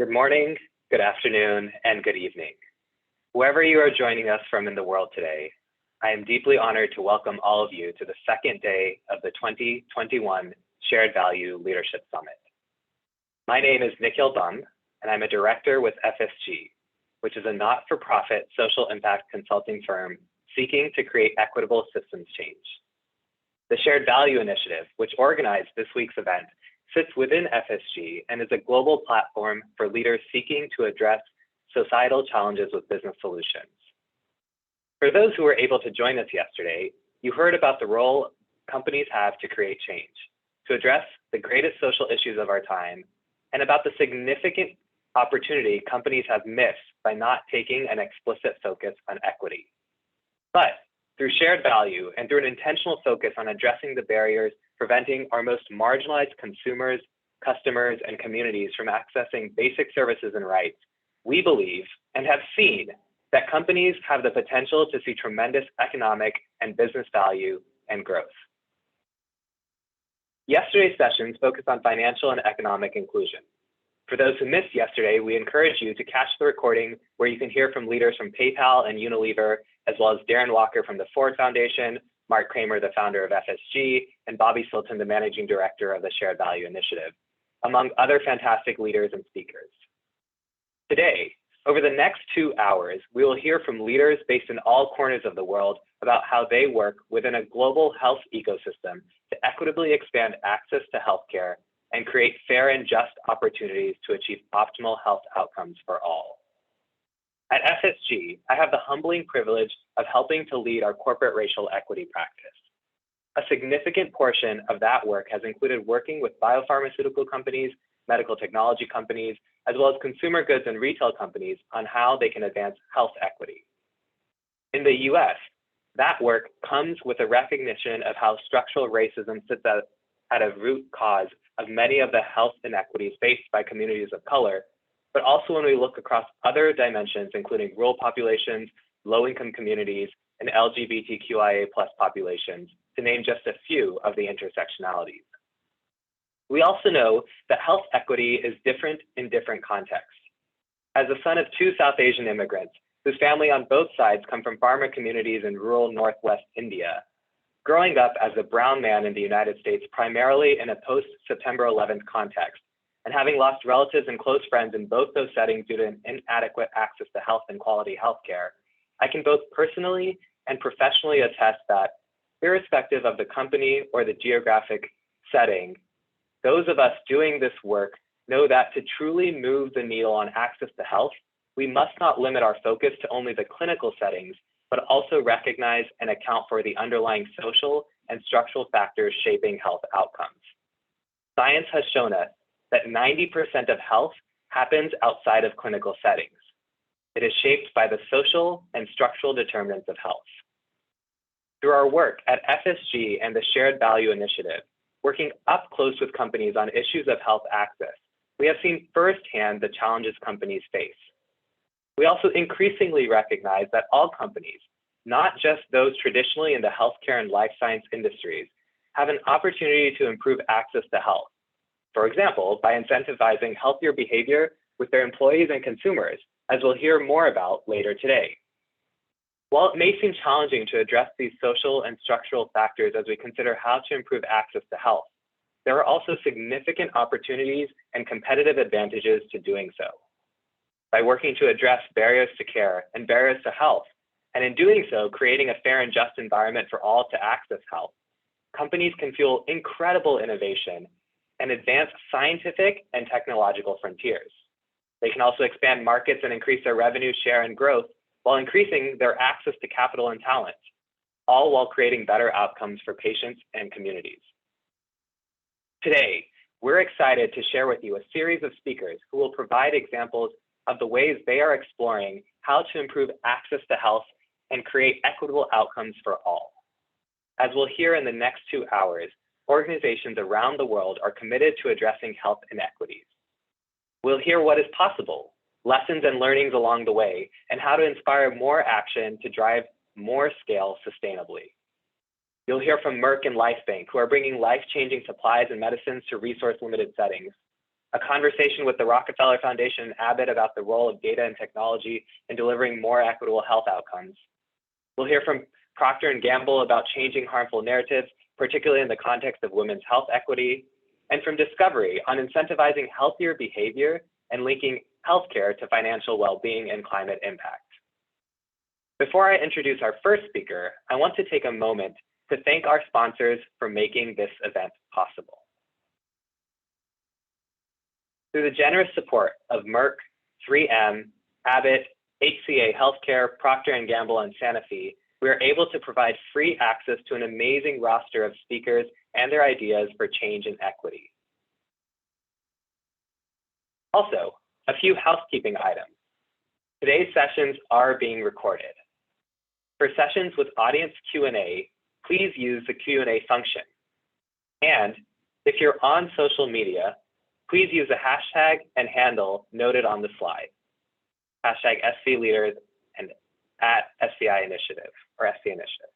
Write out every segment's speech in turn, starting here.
Good morning, good afternoon, and good evening. Wherever you are joining us from in the world today, I am deeply honored to welcome all of you to the second day of the 2021 Shared Value Leadership Summit. My name is Nikhil Bum, and I'm a director with FSG, which is a not-for-profit social impact consulting firm seeking to create equitable systems change. The Shared Value Initiative, which organized this week's event, sits within FSG and is a global platform for leaders seeking to address societal challenges with business solutions. For those who were able to join us yesterday, you heard about the role companies have to create change, to address the greatest social issues of our time, and about the significant opportunity companies have missed by not taking an explicit focus on equity. But through shared value and through an intentional focus on addressing the barriers preventing our most marginalized consumers, customers, and communities from accessing basic services and rights, we believe and have seen that companies have the potential to see tremendous economic and business value and growth. Yesterday's sessions focused on financial and economic inclusion. For those who missed yesterday, we encourage you to catch the recording where you can hear from leaders from PayPal and Unilever, as well as Darren Walker from the Ford Foundation, Mark Kramer, the founder of FSG, and Bobby Silton, the managing director of the Shared Value Initiative, among other fantastic leaders and speakers. Today, over the next 2 hours, we will hear from leaders based in all corners of the world about how they work within a global health ecosystem to equitably expand access to healthcare and create fair and just opportunities to achieve optimal health outcomes for all. At FSG, I have the humbling privilege of helping to lead our corporate racial equity practice. A significant portion of that work has included working with biopharmaceutical companies, medical technology companies, as well as consumer goods and retail companies on how they can advance health equity. In the US, that work comes with a recognition of how structural racism sits at a root cause of many of the health inequities faced by communities of color, but also when we look across other dimensions, including rural populations, low-income communities, and LGBTQIA+ populations, to name just a few of the intersectionalities. We also know that health equity is different in different contexts. As the son of 2 South Asian immigrants, whose family on both sides come from farmer communities in rural Northwest India, growing up as a brown man in the United States, primarily in a post-September 11th context, and having lost relatives and close friends in both those settings due to inadequate access to health and quality healthcare, I can both personally and professionally attest that, irrespective of the company or the geographic setting, those of us doing this work know that to truly move the needle on access to health, we must not limit our focus to only the clinical settings, but also recognize and account for the underlying social and structural factors shaping health outcomes. Science has shown us that 90% of health happens outside of clinical settings. It is shaped by the social and structural determinants of health. Through our work at FSG and the Shared Value Initiative, working up close with companies on issues of health access, we have seen firsthand the challenges companies face. We also increasingly recognize that all companies, not just those traditionally in the healthcare and life science industries, have an opportunity to improve access to health. For example, by incentivizing healthier behavior with their employees and consumers, as we'll hear more about later today. While it may seem challenging to address these social and structural factors as we consider how to improve access to health, there are also significant opportunities and competitive advantages to doing so. By working to address barriers to care and barriers to health, and in doing so, creating a fair and just environment for all to access health, companies can fuel incredible innovation and advance scientific and technological frontiers. They can also expand markets and increase their revenue share and growth while increasing their access to capital and talent, all while creating better outcomes for patients and communities. Today, we're excited to share with you a series of speakers who will provide examples of the ways they are exploring how to improve access to health and create equitable outcomes for all. As we'll hear in the next 2 hours, organizations around the world are committed to addressing health inequities. We'll hear what is possible, lessons and learnings along the way, and how to inspire more action to drive more scale sustainably. You'll hear from Merck and LifeBank, who are bringing life-changing supplies and medicines to resource-limited settings. a conversation with the Rockefeller Foundation and Abeed about the role of data and technology in delivering more equitable health outcomes. We'll hear from Procter and Gamble about changing harmful narratives, particularly in the context of women's health equity, and from Discovery on incentivizing healthier behavior and linking healthcare to financial well-being and climate impact. Before I introduce our first speaker, I want to take a moment to thank our sponsors for making this event possible. Through the generous support of Merck, 3M, Abbott, HCA Healthcare, Procter & Gamble, and Sanofi, we are able to provide free access to an amazing roster of speakers and their ideas for change and equity. Also, a few housekeeping items. Today's sessions are being recorded. For sessions with audience Q&A, please use the Q&A function. And if you're on social media, please use the hashtag and handle noted on the slide. Hashtag SVLeaders and at SVI Initiative or SC Initiative.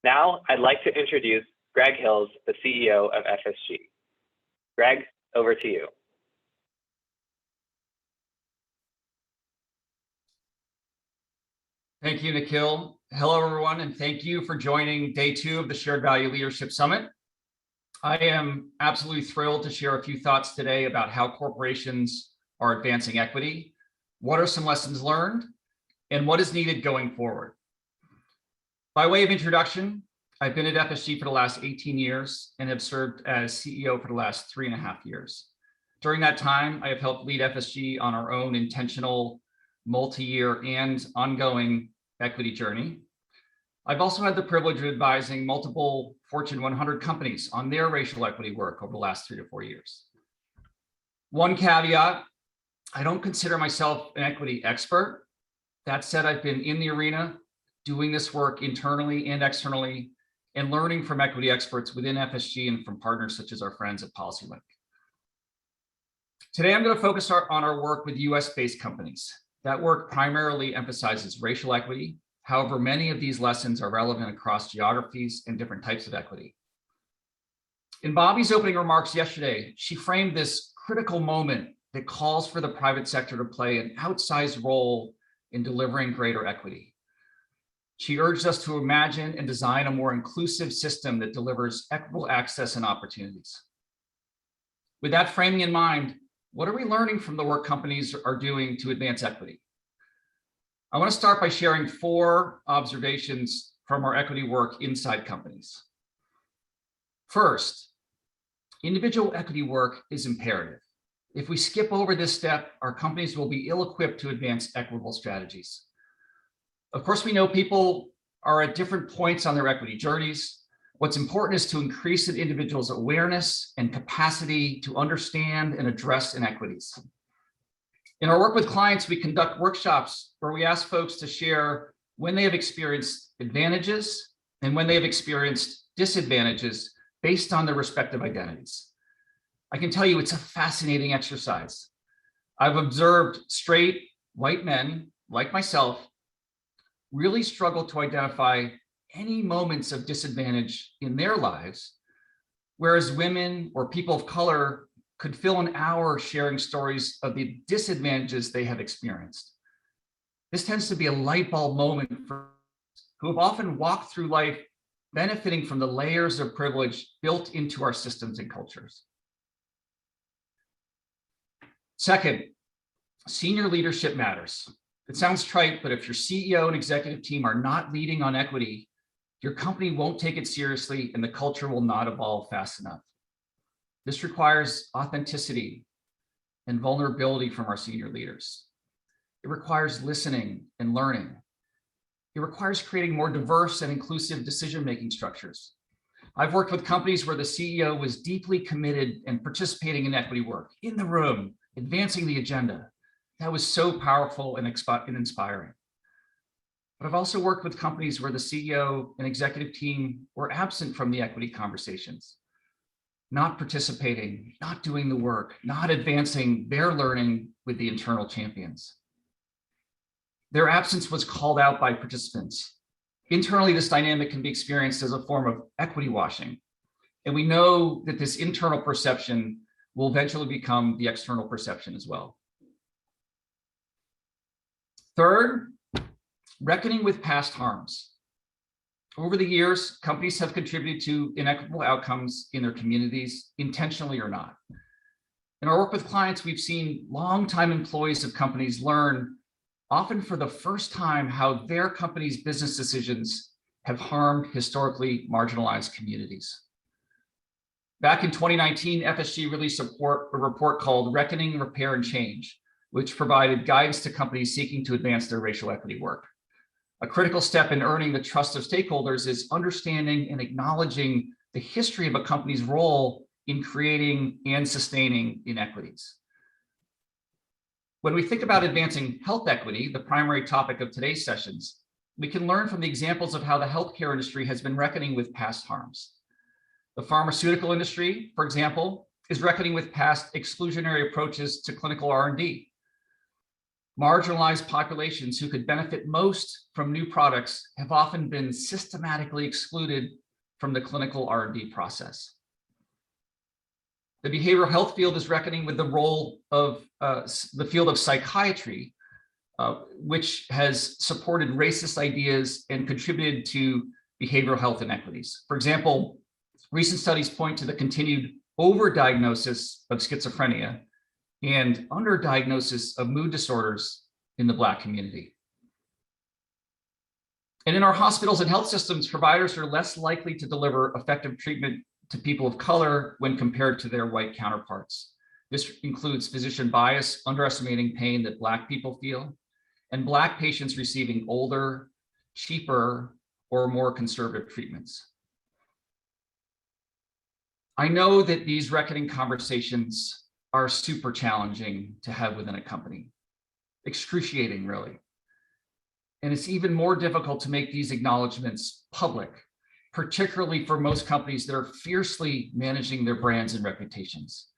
Now, I'd like to introduce Greg Hills, the CEO of FSG. Greg, over to you. Thank you, Nikhil. Hello, everyone, and thank you for joining day 2 of the Shared Value Leadership Summit. I am absolutely thrilled to share a few thoughts today about how corporations are advancing equity, what are some lessons learned, and what is needed going forward. By way of introduction, I've been at FSG for the last 18 years and have served as CEO for the last 3.5 years. During that time, I have helped lead FSG on our own intentional, multi-year, and ongoing equity journey. I've also had the privilege of advising multiple Fortune 100 companies on their racial equity work over the last 3 to 4 years. One caveat, I don't consider myself an equity expert. That said, I've been in the arena doing this work internally and externally and learning from equity experts within FSG and from partners such as our friends at PolicyLink. Today, I'm going to focus on our work with US-based companies. That work primarily emphasizes racial equity. However, many of these lessons are relevant across geographies and different types of equity. In Bobby's opening remarks yesterday, she framed this critical moment that calls for the private sector to play an outsized role in delivering greater equity. She urged us to imagine and design a more inclusive system that delivers equitable access and opportunities. With that framing in mind, what are we learning from the work companies are doing to advance equity? I want to start by sharing 4 observations from our equity work inside companies. First, individual equity work is imperative. If we skip over this step, our companies will be ill-equipped to advance equitable strategies. Of course, we know people are at different points on their equity journeys. What's important is to increase an individual's awareness and capacity to understand and address inequities. In our work with clients, we conduct workshops where we ask folks to share when they have experienced advantages and when they have experienced disadvantages based on their respective identities. I can tell you it's a fascinating exercise. I've observed straight white men like myself really struggle to identify any moments of disadvantage in their lives, whereas women or people of color could fill an hour sharing stories of the disadvantages they have experienced. This tends to be a light bulb moment for who have often walked through life benefiting from the layers of privilege built into our systems and cultures. Second, senior leadership matters. It sounds trite, but if your CEO and executive team are not leading on equity, your company won't take it seriously and the culture will not evolve fast enough. This requires authenticity and vulnerability from our senior leaders. It requires listening and learning. It requires creating more diverse and inclusive decision-making structures. I've worked with companies where the CEO was deeply committed and participating in equity work, in the room, advancing the agenda. That was so powerful and inspiring. But I've also worked with companies where the CEO and executive team were absent from the equity conversations, not participating, not doing the work, not advancing their learning with the internal champions. Their absence was called out by participants. Internally, this dynamic can be experienced as a form of equity washing. And we know that this internal perception will eventually become the external perception as well. Third, reckoning with past harms. Over the years, companies have contributed to inequitable outcomes in their communities, intentionally or not. In our work with clients, we've seen longtime employees of companies learn, often for the first time, how their company's business decisions have harmed historically marginalized communities. Back in 2019, FSG released a report called Reckoning, Repair, and Change, which provided guidance to companies seeking to advance their racial equity work. A critical step in earning the trust of stakeholders is understanding and acknowledging the history of a company's role in creating and sustaining inequities. When we think about advancing health equity, the primary topic of today's sessions, we can learn from the examples of how the healthcare industry has been reckoning with past harms. The pharmaceutical industry, for example, is reckoning with past exclusionary approaches to clinical R&D. Marginalized populations who could benefit most from new products have often been systematically excluded from the clinical R&D process. The behavioral health field is reckoning with the role of the field of psychiatry, which has supported racist ideas and contributed to behavioral health inequities. For example, recent studies point to the continued overdiagnosis of schizophrenia and underdiagnosis of mood disorders in the Black community. And in our hospitals and health systems, providers are less likely to deliver effective treatment to people of color when compared to their white counterparts. This includes physician bias, underestimating pain that Black people feel, and Black patients receiving older, cheaper, or more conservative treatments. I know that these reckoning conversations are super challenging to have within a company, excruciating really. And it's even more difficult to make these acknowledgements public, particularly for most companies that are fiercely managing their brands and reputations.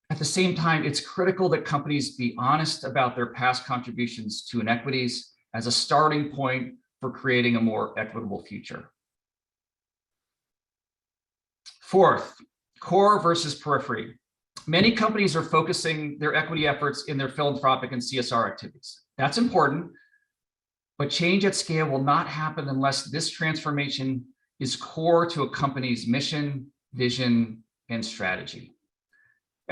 At the same time, it's critical that companies be honest about their past contributions to inequities as a starting point for creating a more equitable future. Fourth, core versus periphery. Many companies are focusing their equity efforts in their philanthropic and CSR activities. That's important, but change at scale will not happen unless this transformation is core to a company's mission, vision, and strategy.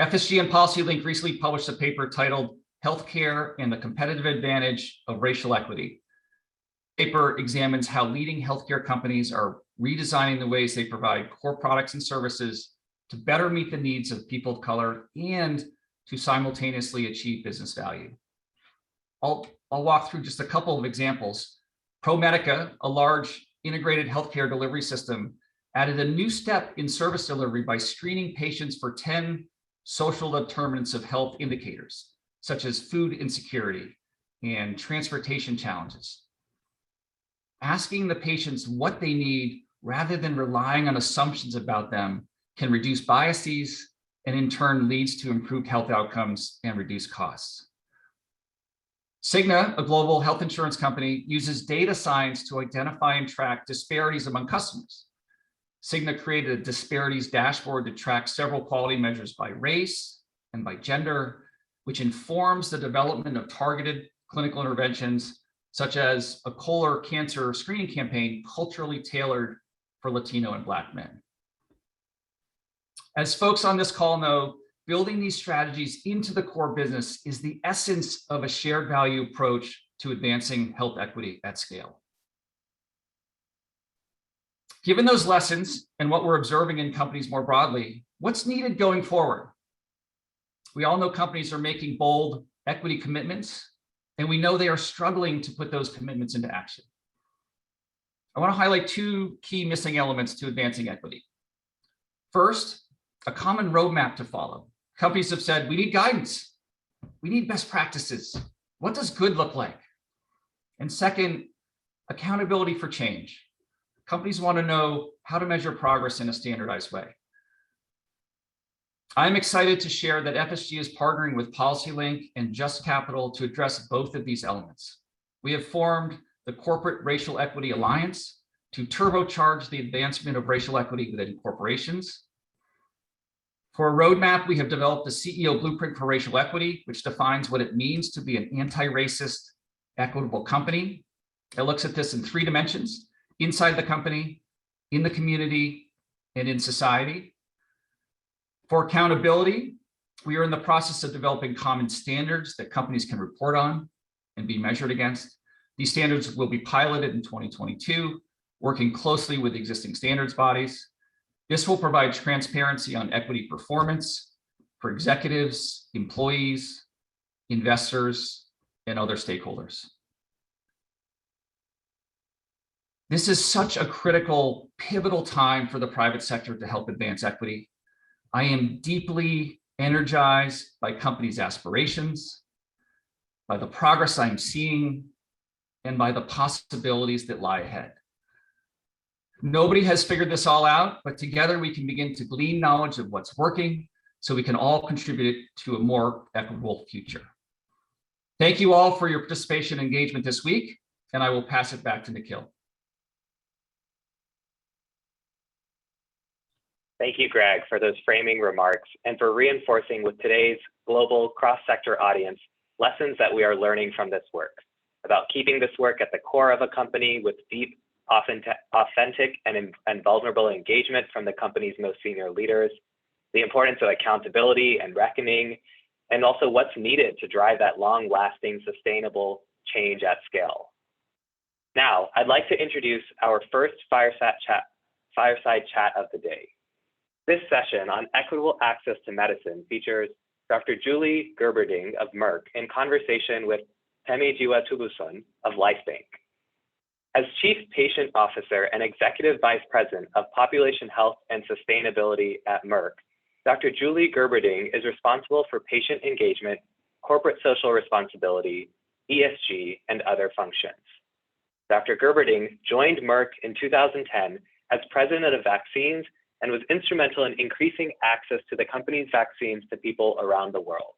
FSG and PolicyLink recently published a paper titled Healthcare and the Competitive Advantage of Racial Equity. The paper examines how leading healthcare companies are redesigning the ways they provide core products and services to better meet the needs of people of color and to simultaneously achieve business value. I'll walk through just a couple of examples. ProMedica, a large integrated healthcare delivery system, added a new step in service delivery by screening patients for 10 social determinants of health indicators, such as food insecurity and transportation challenges. Asking the patients what they need rather than relying on assumptions about them can reduce biases and in turn leads to improved health outcomes and reduced costs. Cigna, a global health insurance company, uses data science to identify and track disparities among customers. Cigna created a disparities dashboard to track several quality measures by race and by gender, which informs the development of targeted clinical interventions, such as a colon cancer screening campaign culturally tailored for Latino and Black men. As folks on this call know, building these strategies into the core business is the essence of a shared value approach to advancing health equity at scale. Given those lessons and what we're observing in companies more broadly, what's needed going forward? We all know companies are making bold equity commitments, and we know they are struggling to put those commitments into action. I want to highlight two key missing elements to advancing equity. First, a common roadmap to follow. Companies have said, we need guidance. We need best practices. What does good look like? And second, accountability for change. Companies want to know how to measure progress in a standardized way. I'm excited to share that FSG is partnering with PolicyLink and Just Capital to address both of these elements. We have formed the Corporate Racial Equity Alliance to turbocharge the advancement of racial equity within corporations. For a roadmap, we have developed the CEO Blueprint for Racial Equity, which defines what it means to be an anti-racist, equitable company. It looks at this in 3 dimensions: inside the company, in the community, and in society. For accountability, we are in the process of developing common standards that companies can report on and be measured against. These standards will be piloted in 2022, working closely with existing standards bodies. This will provide transparency on equity performance for executives, employees, investors, and other stakeholders. This is such a critical, pivotal time for the private sector to help advance equity. I am deeply energized by companies' aspirations, by the progress I'm seeing, and by the possibilities that lie ahead. Nobody has figured this all out, but together we can begin to glean knowledge of what's working so we can all contribute to a more equitable future. Thank you all for your participation and engagement this week, and I will pass it back to Nikhil. Thank you, Greg, for those framing remarks and for reinforcing with today's global cross-sector audience lessons that we are learning from this work about keeping this work at the core of a company with deep, authentic, and vulnerable engagement from the company's most senior leaders, the importance of accountability and reckoning, and also what's needed to drive that long-lasting, sustainable change at scale. Now, I'd like to introduce our first fireside chat of the day. This session on equitable access to medicine features Dr. Julie Gerberding of Merck in conversation with Temi Jiwatubuson of LifeBank. As Chief Patient Officer and Executive Vice President of Population Health and Sustainability at Merck, Dr. Julie Gerberding is responsible for patient engagement, corporate social responsibility, ESG, and other functions. Dr. Gerberding joined Merck in 2010 as President of Vaccines and was instrumental in increasing access to the company's vaccines to people around the world.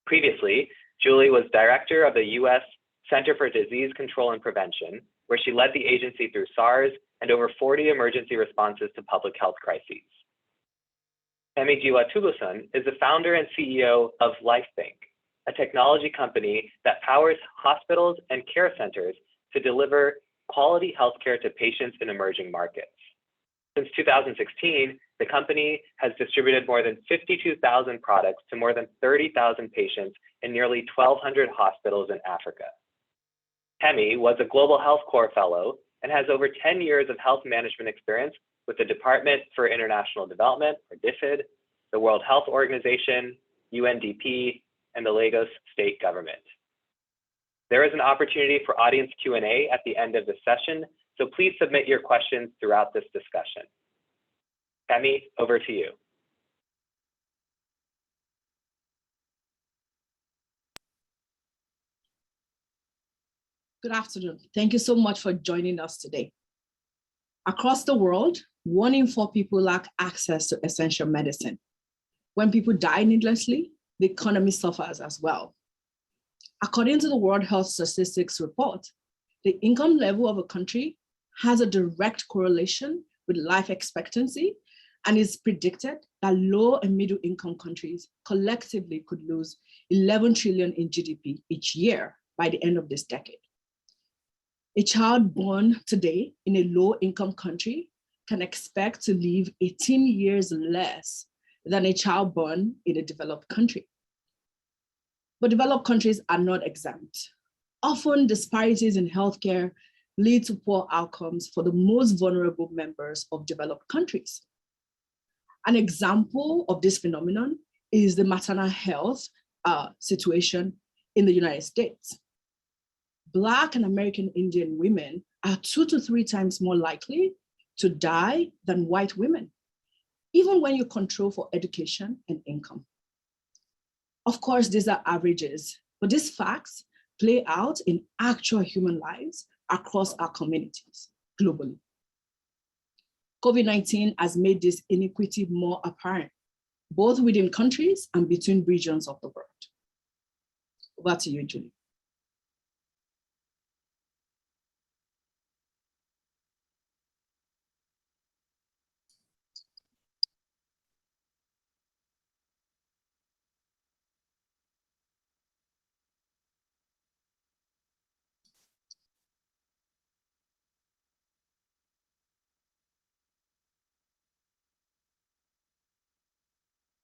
Previously, Julie was Director of the U.S. Center for Disease Control and Prevention, where she led the agency through SARS and over 40 emergency responses to public health crises. Temi Jiwatubuson is the founder and CEO of LifeBank, a technology company that powers hospitals and care centers to deliver quality healthcare to patients in emerging markets. Since 2016, the company has distributed more than 52,000 products to more than 30,000 patients in nearly 1,200 hospitals in Africa. Temi was a Global Health Corps Fellow and has over 10 years of health management experience with the Department for International Development, or DFID, the World Health Organization, UNDP, and the Lagos State Government. There is an opportunity for audience Q&A at the end of the session, so please submit your questions throughout this discussion. Temi, over to you. Good afternoon. Thank you so much for joining us today. Across the world, 1 in 4 people lack access to essential medicine. When people die needlessly, the economy suffers as well. According to the World Health Statistics report, the income level of a country has a direct correlation with life expectancy, and it's predicted that low and middle income countries collectively could lose 11 trillion in GDP each year by the end of this decade. A child born today in a low income country can expect to live 18 years less than a child born in a developed country. But developed countries are not exempt. Often disparities in healthcare lead to poor outcomes for the most vulnerable members of developed countries. An example of this phenomenon is the maternal health situation in the United States. Black and American Indian women are 2 to 3 times more likely to die than white women, even when you control for education and income. Of course, these are averages, but these facts play out in actual human lives across our communities globally. COVID-19 has made this inequity more apparent, both within countries and between regions of the world. Over to you, Julie.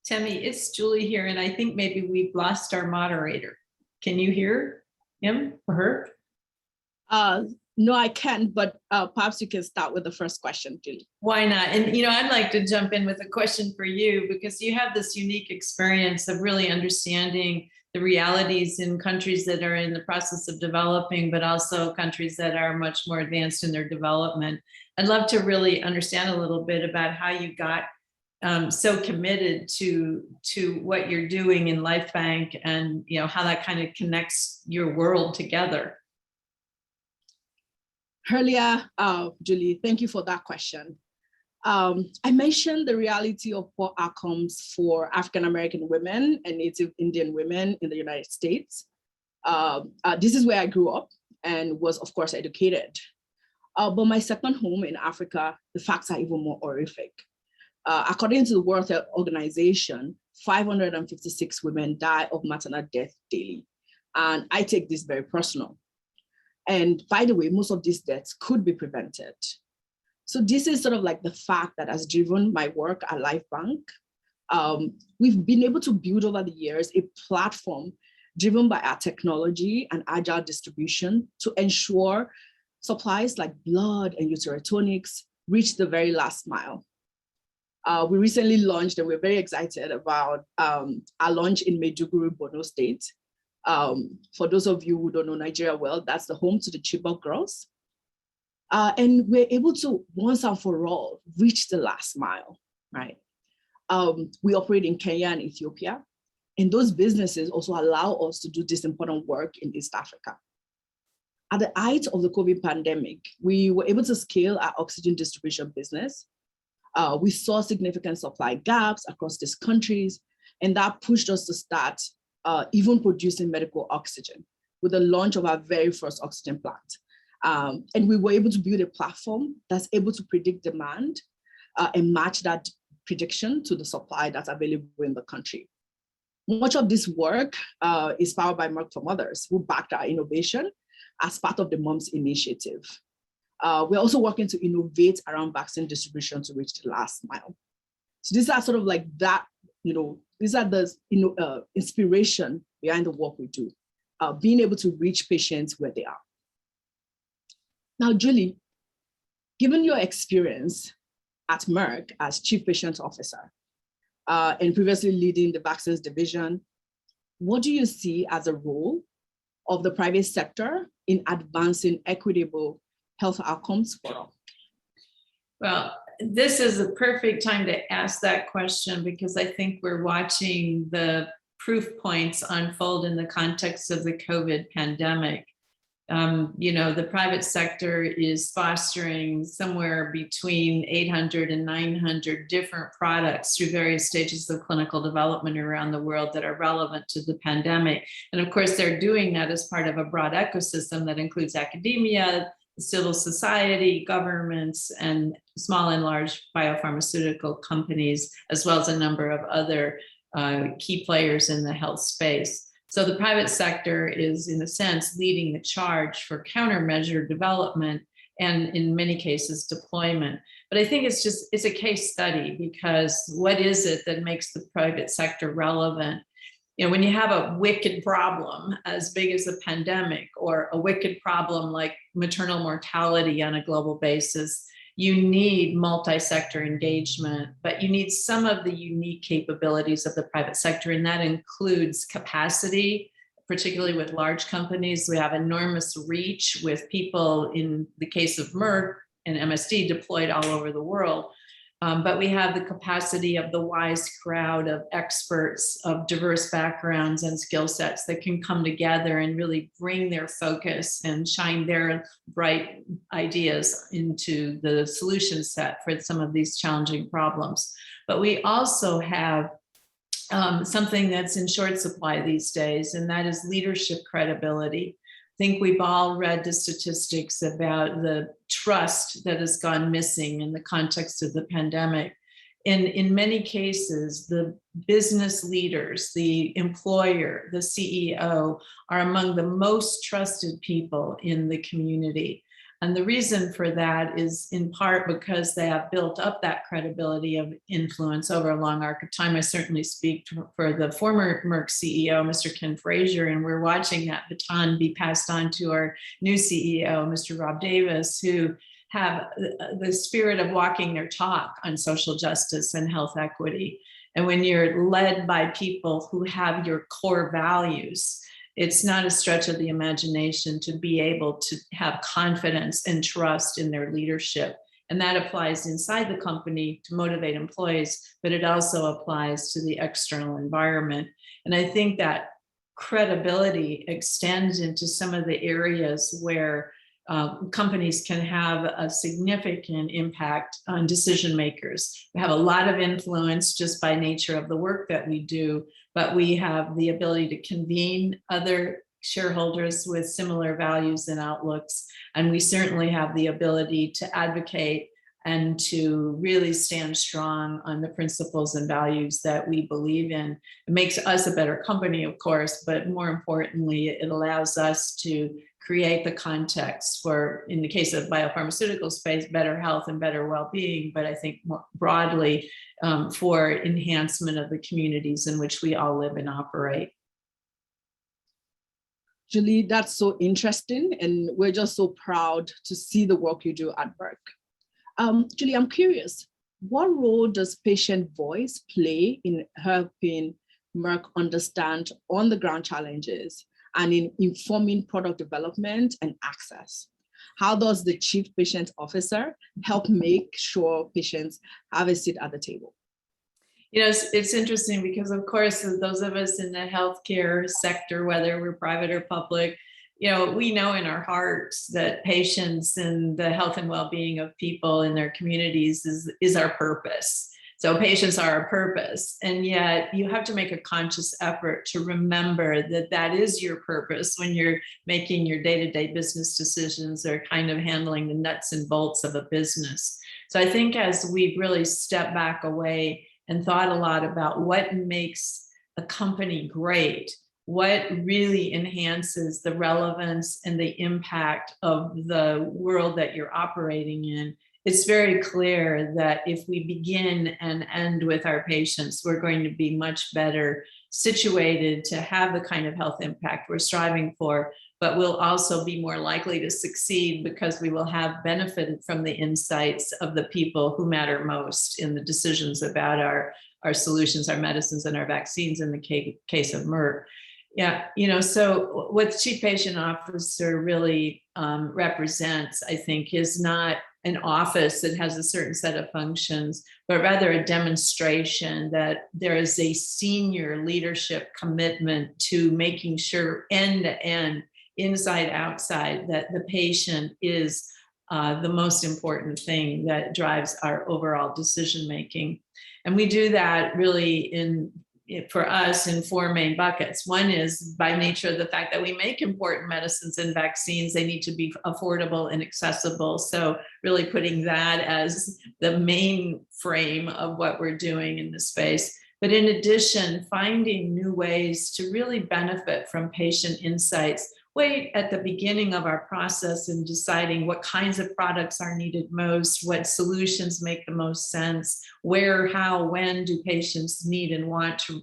Temi, it's Julie here, and I think maybe we've lost our moderator. Can you hear him or her? No, I can't, but perhaps you can start with the first question, Julie. Why not? And, you know, I'd like to jump in with a question for you, because you have this unique experience of really understanding the realities in countries that are in the process of developing, but also countries that are much more advanced in their development. I'd love to really understand a little bit about how you got so committed to what you're doing in LifeBank, and you know how that kind of connects your world together. Earlier, Julie, thank you for that question. I mentioned the reality of poor outcomes for African-American women and Native Indian women in the United States. This is where I grew up and was, of course, educated. But my second home in Africa, the facts are even more horrific. According to the World Health Organization, 556 women die of maternal death daily. And I take this very personal. And by the way, most of these deaths could be prevented. So this is sort of like the fact that has driven my work at LifeBank. We've been able to build over the years a platform driven by our technology and agile distribution to ensure supplies like blood and uterotonics reach the very last mile. We recently launched, and we're very excited about our launch in Maiduguri, Borno State. For those of you who don't know Nigeria well, that's the home to the Chibok girls. And we're able to, once and for all, reach the last mile, right? We operate in Kenya and Ethiopia, and those businesses also allow us to do this important work in East Africa. At the height of the COVID pandemic, we were able to scale our oxygen distribution business. We saw significant supply gaps across these countries, and that pushed us to start even producing medical oxygen with the launch of our very first oxygen plant. And we were able to build a platform that's able to predict demand and match that prediction to the supply that's available in the country. Much of this work is powered by Merck for Mothers, who backed our innovation as part of the Moms Initiative. We're also working to innovate around vaccine distribution to reach the last mile. So these are sort of like that, you know, these are the inspiration behind the work we do, being able to reach patients where they are. Now, Julie, given your experience at Merck as Chief Patient Officer and previously leading the vaccines division, what do you see as a role of the private sector in advancing equitable health outcomes for all? Well, this is a perfect time to ask that question, because I think we're watching the proof points unfold in the context of the COVID pandemic. You know, the private sector is fostering somewhere between 800 and 900 different products through various stages of clinical development around the world that are relevant to the pandemic. And of course, they're doing that as part of a broad ecosystem that includes academia, civil society, governments, and small and large biopharmaceutical companies, as well as a number of other key players in the health space. So the private sector is, in a sense, leading the charge for countermeasure development and, in many cases, deployment. But I think it's a case study, because what is it that makes the private sector relevant? You know, when you have a wicked problem as big as the pandemic, or a wicked problem like maternal mortality on a global basis, you need multi-sector engagement, but you need some of the unique capabilities of the private sector, and that includes capacity, particularly with large companies. We have enormous reach with people, in the case of Merck and MSD, deployed all over the world. But we have the capacity of the wise crowd of experts of diverse backgrounds and skill sets that can come together and really bring their focus and shine their bright ideas into the solution set for some of these challenging problems. But we also have something that's in short supply these days, and that is leadership credibility. I think we've all read the statistics about the trust that has gone missing in the context of the pandemic. In many cases, the business leaders, the employer, the CEO are among the most trusted people in the community. And the reason for that is in part because they have built up that credibility of influence over a long arc of time. I certainly speak for the former Merck CEO, Mr. Ken Frazier, and we're watching that baton be passed on to our new CEO, Mr. Rob Davis, who have the spirit of walking their talk on social justice and health equity. And when you're led by people who have your core values, it's not a stretch of the imagination to be able to have confidence and trust in their leadership. And that applies inside the company to motivate employees, but it also applies to the external environment. And I think that credibility extends into some of the areas where companies can have a significant impact on decision makers. We have a lot of influence just by nature of the work that we do, but we have the ability to convene other shareholders with similar values and outlooks. And we certainly have the ability to advocate and to really stand strong on the principles and values that we believe in. It makes us a better company, of course, but more importantly, it allows us to create the context for, in the case of biopharmaceutical space, better health and better well-being, but I think more broadly for enhancement of the communities in which we all live and operate. Julie, that's so interesting, and we're just so proud to see the work you do at Merck. Julie, I'm curious, what role does patient voice play in helping Merck understand on-the-ground challenges and in informing product development and access? How does the Chief Patient Officer help make sure patients have a seat at the table? You know, it's interesting because, of course, those of us in the healthcare sector, whether we're private or public, you know, we know in our hearts that patients and the health and well-being of people in their communities is our purpose. So patients are our purpose, and yet you have to make a conscious effort to remember that that is your purpose when you're making your day-to-day business decisions or kind of handling the nuts and bolts of a business. So I think as we've really stepped back away and thought a lot about what makes a company great, what really enhances the relevance and the impact of the world that you're operating in, it's very clear that if we begin and end with our patients, we're going to be much better situated to have the kind of health impact we're striving for, but we'll also be more likely to succeed because we will have benefited from the insights of the people who matter most in the decisions about our solutions, our medicines, and our vaccines in the case of Merck. Yeah, you know, so what the Chief Patient Officer really represents, I think, is not an office that has a certain set of functions, but rather a demonstration that there is a senior leadership commitment to making sure end to end, inside, outside, that the patient is the most important thing that drives our overall decision making. And we do that really for us in four main buckets. One is by nature of the fact that we make important medicines and vaccines, they need to be affordable and accessible. So really putting that as the main frame of what we're doing in this space. But in addition, finding new ways to really benefit from patient insights way at the beginning of our process and deciding what kinds of products are needed most, what solutions make the most sense, where, how, when do patients need and want to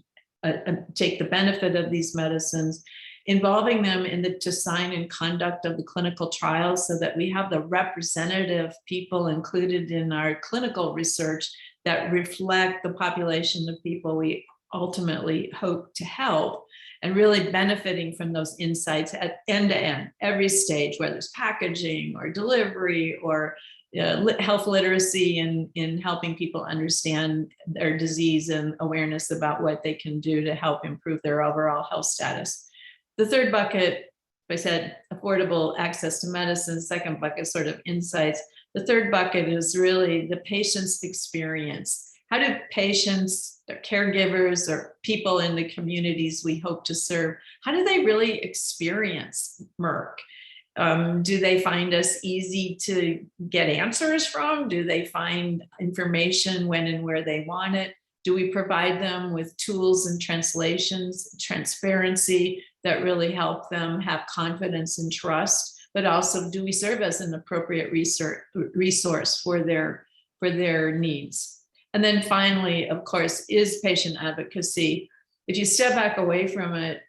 take the benefit of these medicines, involving them in the design and conduct of the clinical trials so that we have the representative people included in our clinical research that reflect the population of people we ultimately hope to help, and really benefiting from those insights at end to end, every stage, whether it's packaging or delivery or health literacy in helping people understand their disease and awareness about what they can do to help improve their overall health status. The third bucket, I said, affordable access to medicine. Second bucket, sort of insights. The third bucket is really the patient's experience. How do patients, their caregivers, or people in the communities we hope to serve, how do they really experience Merck? Do they find us easy to get answers from? Do they find information when and where they want it? Do we provide them with tools and translations, transparency that really help them have confidence and trust but also do we serve as an appropriate resource for their needs? And then finally, of course, is patient advocacy. If you step back away from it,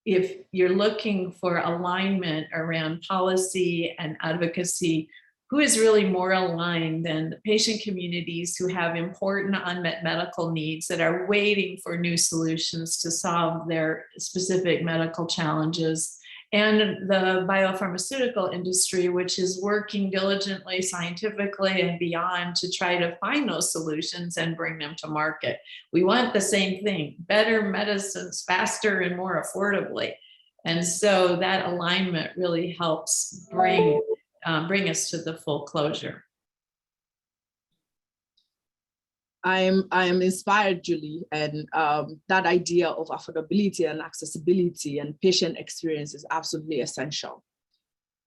if you're looking for alignment around policy and advocacy, who is really more aligned than the patient communities who have important unmet medical needs that are waiting for new solutions to solve their specific medical challenges, and the biopharmaceutical industry, which is working diligently, scientifically, and beyond to try to find those solutions and bring them to market. We want the same thing, better medicines faster and more affordably. And so that alignment really helps bring us to the full closure. I am inspired, Julie, and that idea of affordability and accessibility and patient experience is absolutely essential.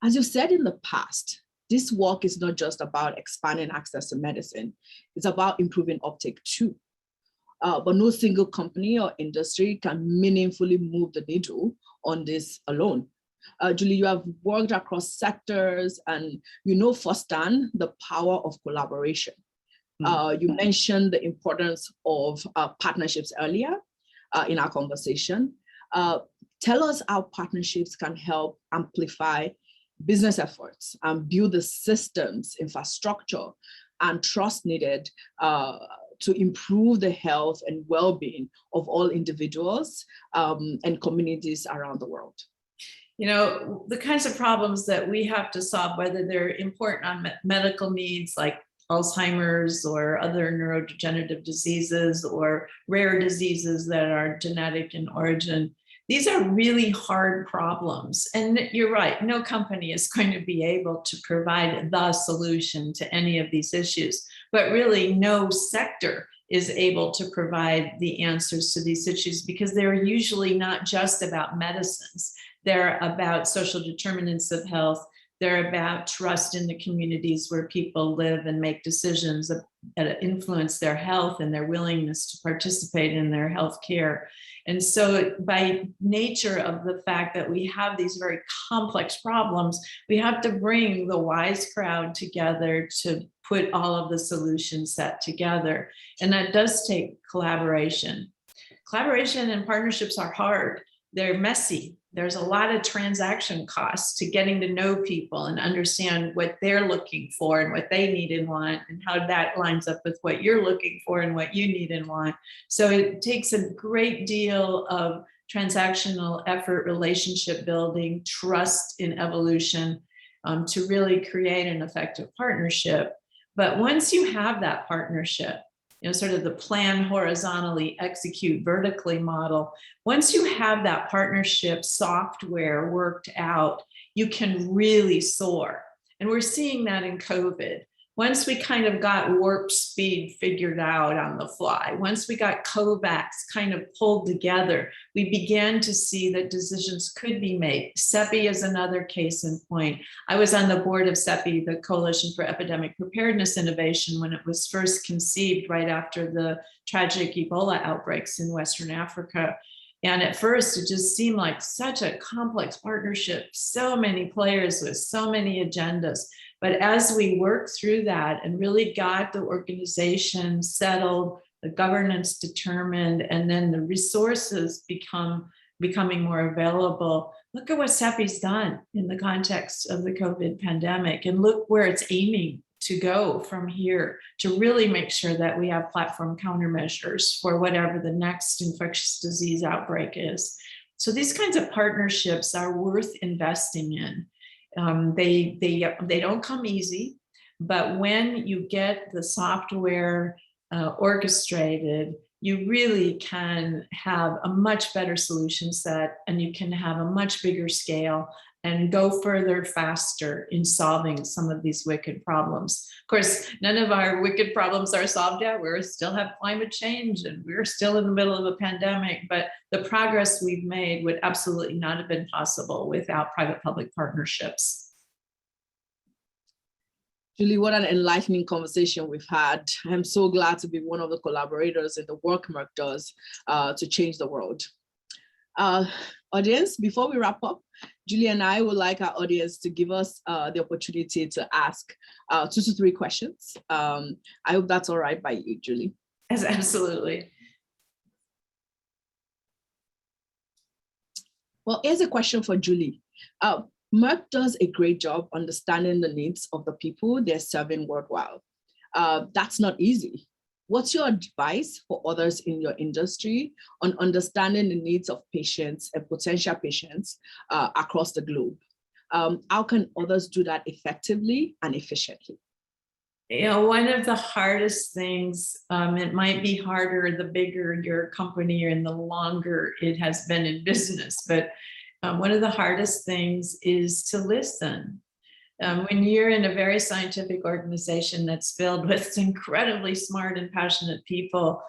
As you said in the past, this work is not just about expanding access to medicine, it's about improving uptake too. But no single company or industry can meaningfully move the needle on this alone. Julie, you have worked across sectors and you know firsthand the power of collaboration. You mentioned the importance of partnerships earlier in our conversation. Tell us how partnerships can help amplify business efforts and build the systems, infrastructure, and trust needed to improve the health and well-being of all individuals and communities around the world. You know, the kinds of problems that we have to solve, whether they're important medical needs like Alzheimer's or other neurodegenerative diseases or rare diseases that are genetic in origin, these are really hard problems. And you're right, no company is going to be able to provide the solution to any of these issues, but really no sector is able to provide the answers to these issues because they're usually not just about medicines. They're about social determinants of health. They're about trust in the communities where people live and make decisions that influence their health and their willingness to participate in their health care. And so by nature of the fact that we have these very complex problems, we have to bring the wise crowd together to put all of the solution set together. And that does take collaboration. Collaboration and partnerships are hard. They're messy. There's a lot of transaction costs to getting to know people and understand what they're looking for and what they need and want and how that lines up with what you're looking for and what you need and want. So it takes a great deal of transactional effort, relationship building, trust in evolution to really create an effective partnership. But once you have that partnership, you know, sort of the plan horizontally, execute vertically model. Once you have that partnership software worked out, you can really soar. And we're seeing that in COVID. Once we kind of got warp speed figured out on the fly, once we got COVAX kind of pulled together, we began to see that decisions could be made. CEPI is another case in point. I was on the board of CEPI, the Coalition for Epidemic Preparedness Innovation, when it was first conceived right after the tragic Ebola outbreaks in Western Africa. And at first, it just seemed like such a complex partnership, so many players with so many agendas. But as we worked through that and really got the organization settled, the governance determined, and then the resources becoming more available, look at what CEPI's done in the context of the COVID pandemic, and look where it's aiming to go from here to really make sure that we have platform countermeasures for whatever the next infectious disease outbreak is. So these kinds of partnerships are worth investing in. They don't come easy, but when you get the software orchestrated, you really can have a much better solution set, and you can have a much bigger scale and go further faster in solving some of these wicked problems. Of course, none of our wicked problems are solved yet. We still have climate change and we're still in the middle of a pandemic, but the progress we've made would absolutely not have been possible without private-public partnerships. Julie, what an enlightening conversation we've had. I'm so glad to be one of the collaborators in the work Merck does to change the world. Audience, before we wrap up, Julie and I would like our audience to give us the opportunity to ask 2 to 3 questions. I hope that's all right by you, Julie. Yes, absolutely. Well, here's a question for Julie. Merck does a great job understanding the needs of the people they're serving worldwide. That's not easy. What's your advice for others in your industry on understanding the needs of patients and potential patients across the globe? How can others do that effectively and efficiently? You know, one of the hardest things, it might be harder the bigger your company and the longer it has been in business, but one of the hardest things is to listen. When you're in a very scientific organization that's filled with incredibly smart and passionate people,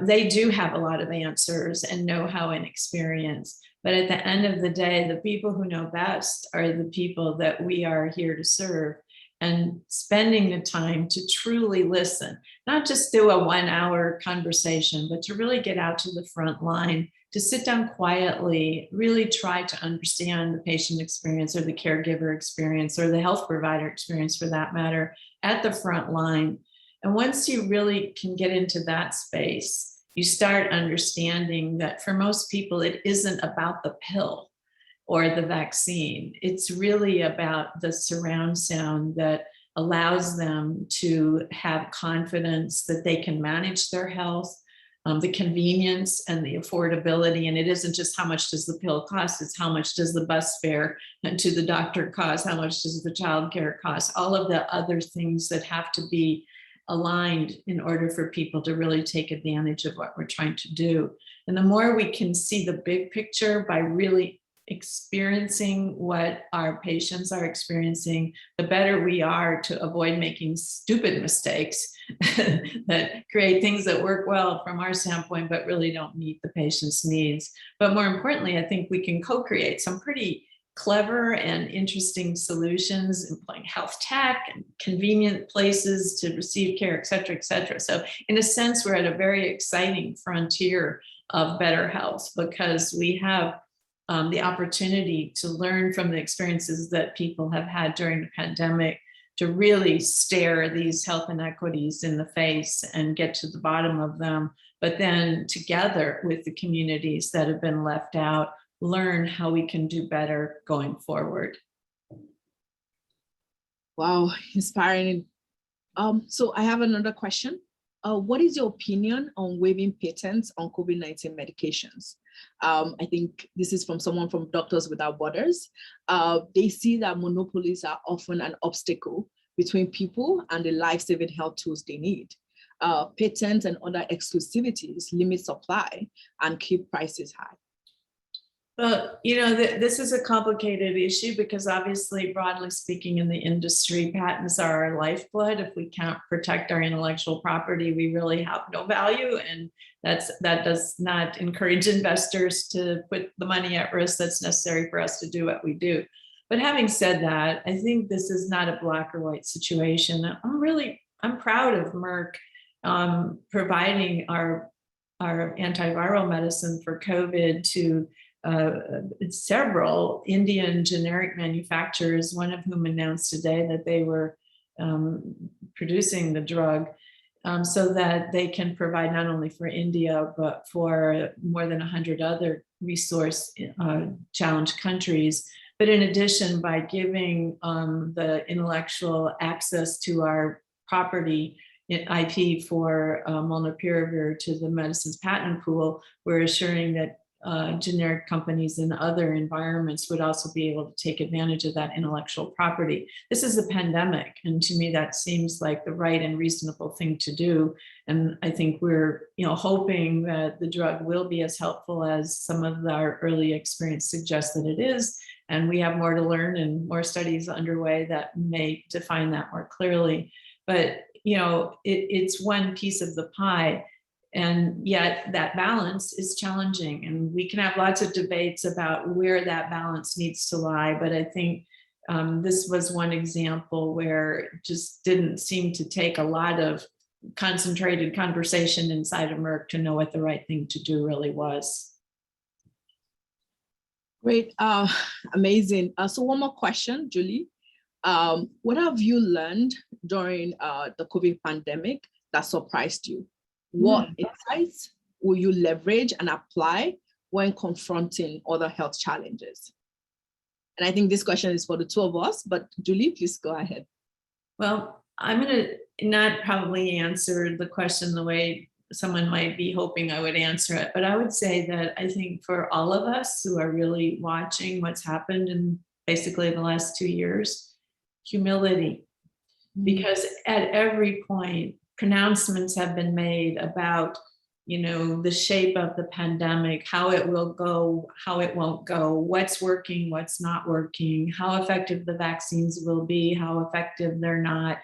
they do have a lot of answers and know-how and experience. But at the end of the day, the people who know best are the people that we are here to serve. And spending the time to truly listen, not just do a 1-hour conversation, but to really get out to the front line, to sit down quietly, really try to understand the patient experience or the caregiver experience or the health provider experience for that matter at the front line. And once you really can get into that space, you start understanding that for most people, it isn't about the pill or the vaccine. It's really about the surround sound that allows them to have confidence that they can manage their health, the convenience and the affordability. And it isn't just how much does the pill cost, it's how much does the bus fare to the doctor cost, how much does the childcare cost, all of the other things that have to be aligned in order for people to really take advantage of what we're trying to do. And the more we can see the big picture by really experiencing what our patients are experiencing, the better we are to avoid making stupid mistakes that create things that work well from our standpoint, but really don't meet the patient's needs. But more importantly, I think we can co-create some pretty clever and interesting solutions, employing health tech and convenient places to receive care, et cetera, et cetera. So in a sense, we're at a very exciting frontier of better health because we have the opportunity to learn from the experiences that people have had during the pandemic to really stare these health inequities in the face and get to the bottom of them, but then together with the communities that have been left out, learn how we can do better going forward. Wow, inspiring. So I have another question. What is your opinion on waiving patents on COVID-19 medications? I think this is from someone from Doctors Without Borders. They see that monopolies are often an obstacle between people and the life-saving health tools they need. Patents and other exclusivities limit supply and keep prices high. Well, you know, this is a complicated issue because obviously, broadly speaking, in the industry, patents are our lifeblood. If we can't protect our intellectual property, we really have no value. And that does not encourage investors to put the money at risk that's necessary for us to do what we do. But having said that, I think this is not a black or white situation. I'm proud of Merck providing our antiviral medicine for COVID to several Indian generic manufacturers, one of whom announced today that they were producing the drug so that they can provide not only for India, but for more than 100 other resource challenged countries. But in addition, by giving the intellectual access to our property IP for molnupiravir to the medicines patent pool, we're assuring that generic companies in other environments would also be able to take advantage of that intellectual property. This is a pandemic, and to me that seems like the right and reasonable thing to do. And I think we're, hoping that the drug will be as helpful as some of our early experience suggests that it is. And we have more to learn and more studies underway that may define that more clearly. But it's one piece of the pie. And yet that balance is challenging, and we can have lots of debates about where that balance needs to lie. But I think this was one example where it just didn't seem to take a lot of concentrated conversation inside of Merck to know what the right thing to do really was. Great, amazing. So one more question, Julie. What have you learned during the COVID pandemic that surprised you? What insights will you leverage and apply when confronting other health challenges? And I think this question is for the two of us, but Julie, please go ahead. Well, I'm going to not probably answer the question the way someone might be hoping I would answer it, but I would say that I think for all of us who are really watching what's happened in basically the last 2 years, humility, because at every point, pronouncements have been made about, the shape of the pandemic, how it will go, how it won't go, what's working, what's not working, how effective the vaccines will be, how effective they're not.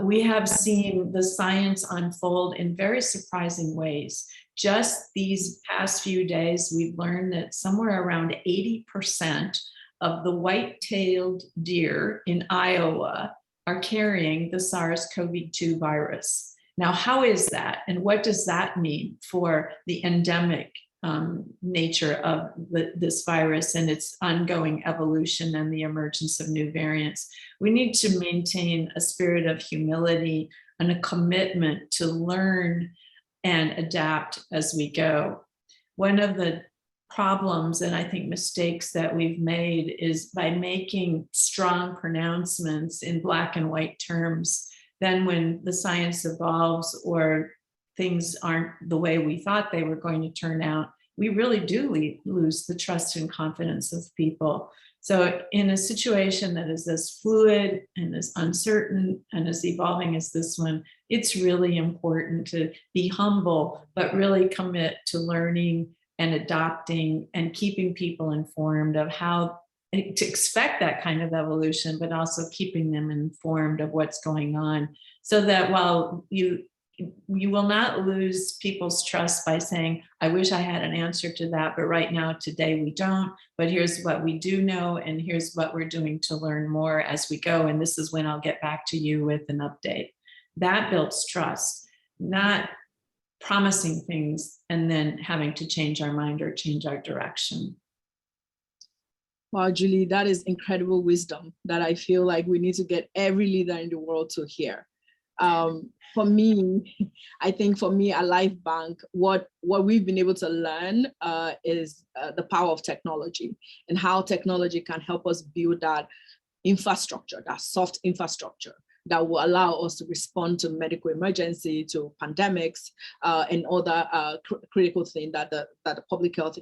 We have seen the science unfold in very surprising ways. Just these past few days, we've learned that somewhere around 80% of the white-tailed deer in Iowa are carrying the SARS-CoV-2 virus. Now, how is that? And what does that mean for the endemic nature of this virus and its ongoing evolution and the emergence of new variants? We need to maintain a spirit of humility and a commitment to learn and adapt as we go. One of the problems and I think mistakes that we've made is by making strong pronouncements in black and white terms. Then when the science evolves or things aren't the way we thought they were going to turn out, we really do lose the trust and confidence of people. So in a situation that is as fluid and as uncertain and as evolving as this one, it's really important to be humble, but really commit to learning and adopting and keeping people informed of how to expect that kind of evolution, but also keeping them informed of what's going on, so that while you will not lose people's trust by saying, I wish I had an answer to that, but right now, today we don't, but here's what we do know, and here's what we're doing to learn more as we go, and this is when I'll get back to you with an update. That builds trust, not promising things and then having to change our mind or change our direction. Wow, Julie, that is incredible wisdom that I feel like we need to get every leader in the world to hear. For me, I think for me at Life Bank, what we've been able to learn is the power of technology and how technology can help us build that infrastructure, that soft infrastructure that will allow us to respond to medical emergency, to pandemics, and other critical things that the public health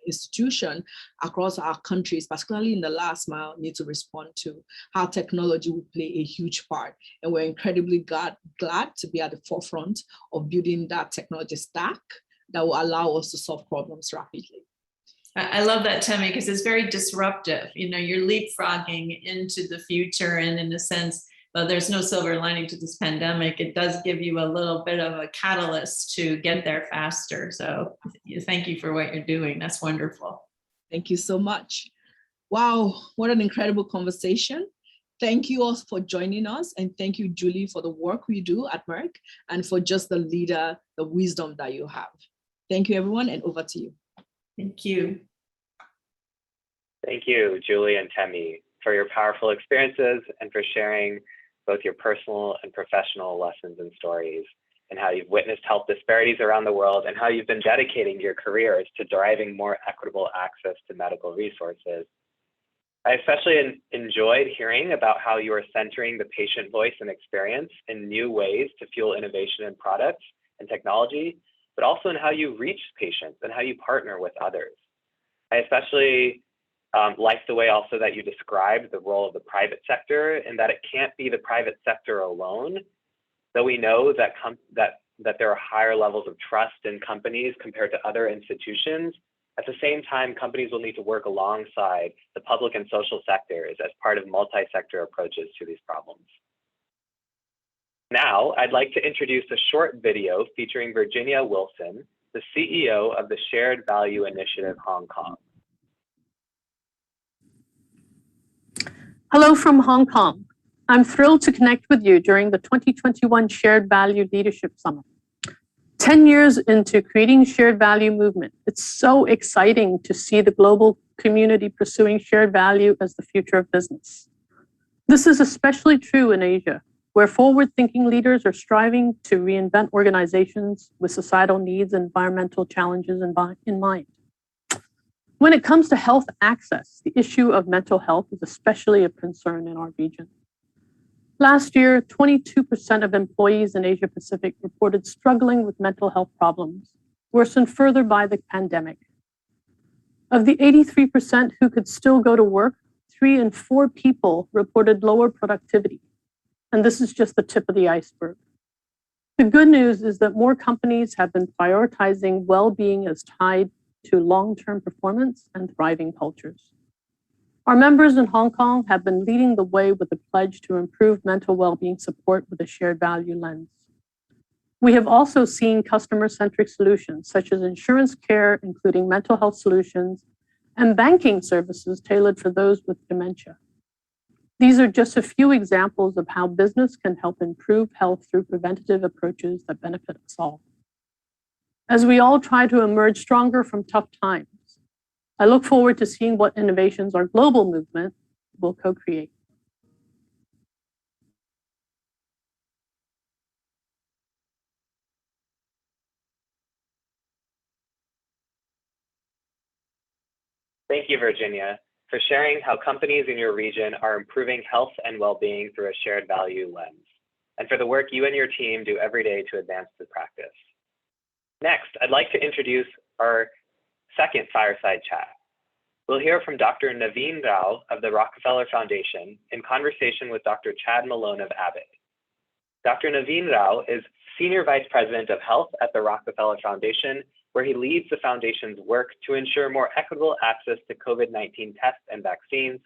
institution across our countries, particularly in the last mile, need to respond to. How technology will play a huge part. And we're incredibly glad to be at the forefront of building that technology stack that will allow us to solve problems rapidly. I love that, Temi, because it's very disruptive. You're leapfrogging into the future, and in a sense, well, there's no silver lining to this pandemic. It does give you a little bit of a catalyst to get there faster. So thank you for what you're doing. That's wonderful. Thank you so much. Wow, what an incredible conversation. Thank you all for joining us. And thank you, Julie, for the work we do at Merck and for just the leader, the wisdom that you have. Thank you, everyone, and over to you. Thank you. Thank you, Julie and Temi, for your powerful experiences and for sharing both your personal and professional lessons and stories, and how you've witnessed health disparities around the world and how you've been dedicating your careers to driving more equitable access to medical resources. I especially enjoyed hearing about how you are centering the patient voice and experience in new ways to fuel innovation in products and technology, but also in how you reach patients and how you partner with others. I especially like the way also that you described the role of the private sector, and that it can't be the private sector alone, though we know that there are higher levels of trust in companies compared to other institutions. At the same time, companies will need to work alongside the public and social sectors as part of multi-sector approaches to these problems. Now, I'd like to introduce a short video featuring Virginia Wilson, the CEO of the Shared Value Initiative Hong Kong. Hello from Hong Kong. I'm thrilled to connect with you during the 2021 Shared Value Leadership Summit. 10 years into creating shared value movement, it's so exciting to see the global community pursuing shared value as the future of business. This is especially true in Asia, where forward-thinking leaders are striving to reinvent organizations with societal needs and environmental challenges in mind. When it comes to health access, the issue of mental health is especially a concern in our region. Last year, 22% of employees in Asia Pacific reported struggling with mental health problems, worsened further by the pandemic. Of the 83% who could still go to work, 3 in 4 people reported lower productivity. And this is just the tip of the iceberg. The good news is that more companies have been prioritizing well-being as tied to long-term performance and thriving cultures. Our members in Hong Kong have been leading the way with a pledge to improve mental well-being support with a shared value lens. We have also seen customer-centric solutions such as insurance care, including mental health solutions, and banking services tailored for those with dementia. These are just a few examples of how business can help improve health through preventative approaches that benefit us all. As we all try to emerge stronger from tough times, I look forward to seeing what innovations our global movement will co-create. Thank you, Virginia, for sharing how companies in your region are improving health and well-being through a shared value lens, and for the work you and your team do every day to advance the practice. Next, I'd like to introduce our second fireside chat. We'll hear from Dr. Naveen Rao of the Rockefeller Foundation in conversation with Dr. Chad Malone of Abeed. Dr. Naveen Rao is Senior Vice President of Health at the Rockefeller Foundation, where he leads the foundation's work to ensure more equitable access to COVID-19 tests and vaccines,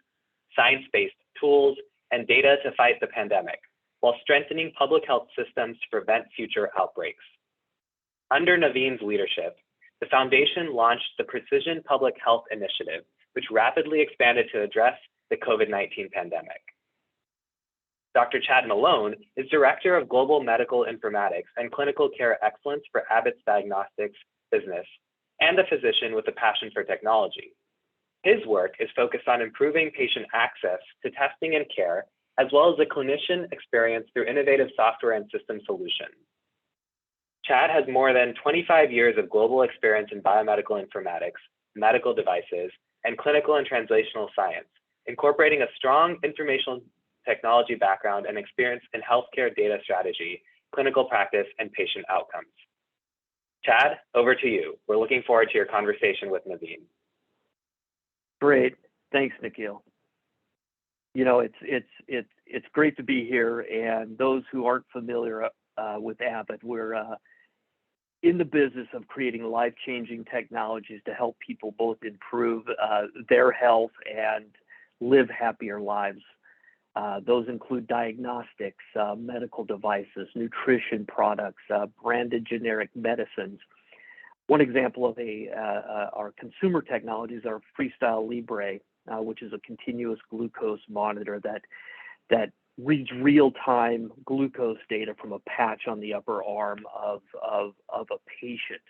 science-based tools, and data to fight the pandemic, while strengthening public health systems to prevent future outbreaks. Under Naveen's leadership, the foundation launched the Precision Public Health Initiative, which rapidly expanded to address the COVID-19 pandemic. Dr. Chad Malone is Director of Global Medical Informatics and Clinical Care Excellence for Abbott's Diagnostics business, and a physician with a passion for technology. His work is focused on improving patient access to testing and care, as well as the clinician experience through innovative software and system solutions. Chad has more than 25 years of global experience in biomedical informatics, medical devices, and clinical and translational science, incorporating a strong information technology background and experience in healthcare data strategy, clinical practice, and patient outcomes. Chad, over to you. We're looking forward to your conversation with Naveen. Great, thanks, Nikhil. You know, it's great to be here, and those who aren't familiar with Abbott, we're in the business of creating life-changing technologies to help people both improve their health and live happier lives. Those include diagnostics, medical devices, nutrition products, branded generic medicines. One example of our consumer technologies are Freestyle Libre, which is a continuous glucose monitor that reads real-time glucose data from a patch on the upper arm of a patient.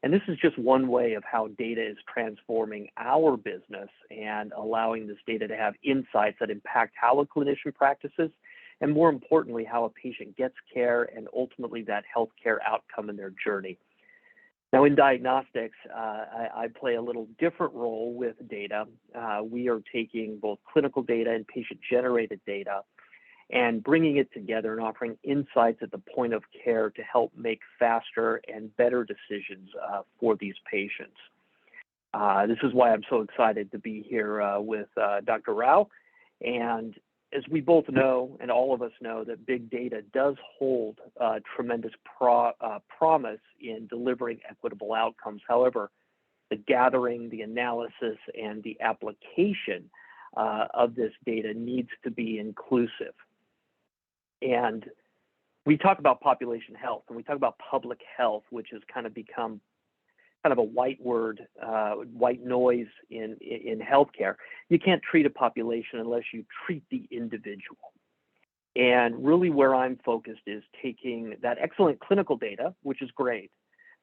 And this is just one way of how data is transforming our business and allowing this data to have insights that impact how a clinician practices, and more importantly, how a patient gets care and ultimately that healthcare outcome in their journey. Now in diagnostics, I play a little different role with data. We are taking both clinical data and patient-generated data and bringing it together and offering insights at the point of care to help make faster and better decisions for these patients. This is why I'm so excited to be here with Dr. Rao. And as we both know, and all of us know, that big data does hold tremendous promise in delivering equitable outcomes. However, the gathering, the analysis, and the application of this data needs to be inclusive. And we talk about population health, and we talk about public health, which has kind of become kind of a white word, white noise in healthcare. You can't treat a population unless you treat the individual. And really where I'm focused is taking that excellent clinical data, which is great,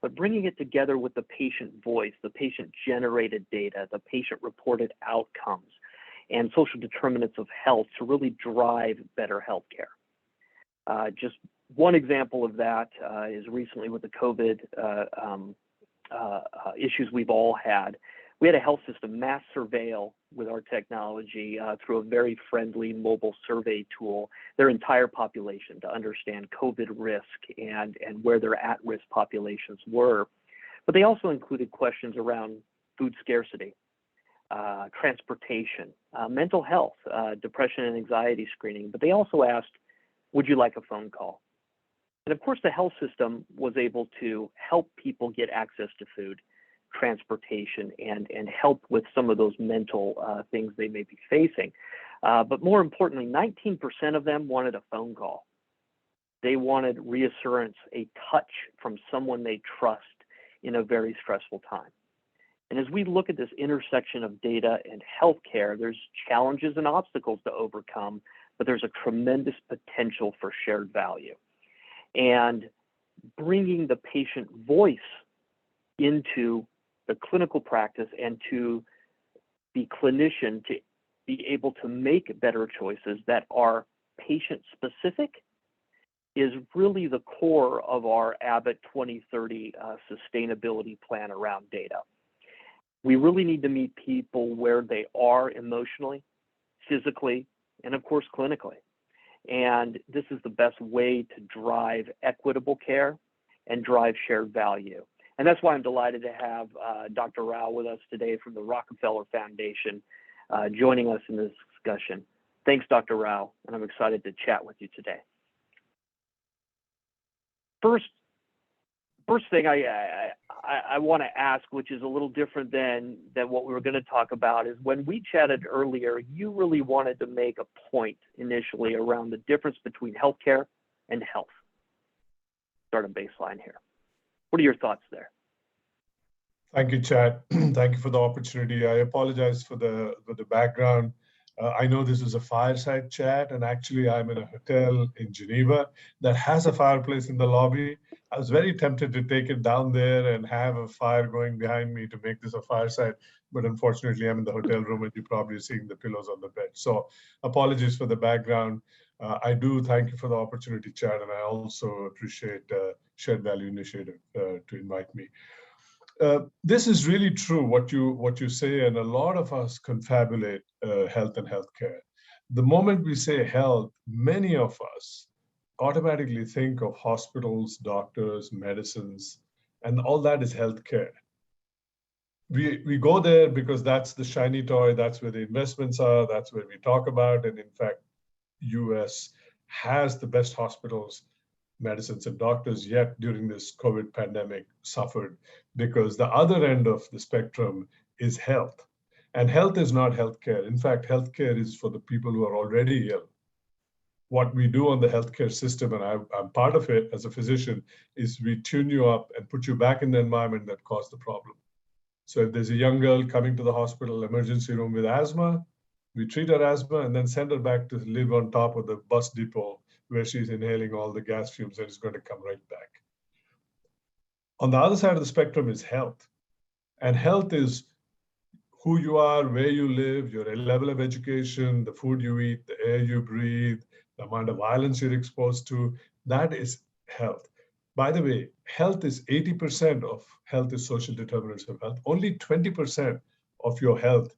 but bringing it together with the patient voice, the patient-generated data, the patient-reported outcomes, and social determinants of health to really drive better healthcare. Just one example of that is recently with the COVID issues we've all had. We had a health system mass surveil with our technology through a very friendly mobile survey tool, their entire population to understand COVID risk and where their at-risk populations were. But they also included questions around food scarcity, transportation, mental health, depression and anxiety screening. But they also asked, would you like a phone call? And of course, the health system was able to help people get access to food, transportation, and help with some of those mental things they may be facing. But more importantly, 19% of them wanted a phone call. They wanted reassurance, a touch from someone they trust in a very stressful time. And as we look at this intersection of data and healthcare, there's challenges and obstacles to overcome, but there's a tremendous potential for shared value. And bringing the patient voice into the clinical practice and to the clinician to be able to make better choices that are patient specific is really the core of our Abbott 2030 sustainability plan around data. We really need to meet people where they are emotionally, physically, and of course, clinically. And this is the best way to drive equitable care and drive shared value. And that's why I'm delighted to have Dr. Rao with us today from the Rockefeller Foundation joining us in this discussion. Thanks, Dr. Rao, and I'm excited to chat with you today. First thing I want to ask, which is a little different than what we were going to talk about, is when we chatted earlier, you really wanted to make a point initially around the difference between healthcare and health. Start a baseline here. What are your thoughts there? Thank you, Chad. Thank you for the opportunity. I apologize for the background. I know this is a fireside chat, and actually I'm in a hotel in Geneva that has a fireplace in the lobby. I was very tempted to take it down there and have a fire going behind me to make this a fireside, but unfortunately I'm in the hotel room and you're probably seeing the pillows on the bed. So apologies for the background. I do thank you for the opportunity, Chad, and I also appreciate Shared Value Initiative to invite me. This is really true, what you say, and a lot of us confabulate health and healthcare. The moment we say health, many of us automatically think of hospitals, doctors, medicines, and all that is healthcare. We go there because that's the shiny toy, that's where the investments are, that's where we talk about, and in fact, US has the best hospitals, medicines, and doctors, yet during this COVID pandemic suffered because the other end of the spectrum is health. And health is not healthcare. In fact, healthcare is for the people who are already ill. What we do on the healthcare system, and I'm part of it as a physician, is we tune you up and put you back in the environment that caused the problem. So if there's a young girl coming to the hospital emergency room with asthma, we treat her asthma and then send her back to live on top of the bus depot where she's inhaling all the gas fumes and is going to come right back. On the other side of the spectrum is health. And health is who you are, where you live, your level of education, the food you eat, the air you breathe, the amount of violence you're exposed to. That is health. By the way, health is 80% of health is social determinants of health. Only 20% of your health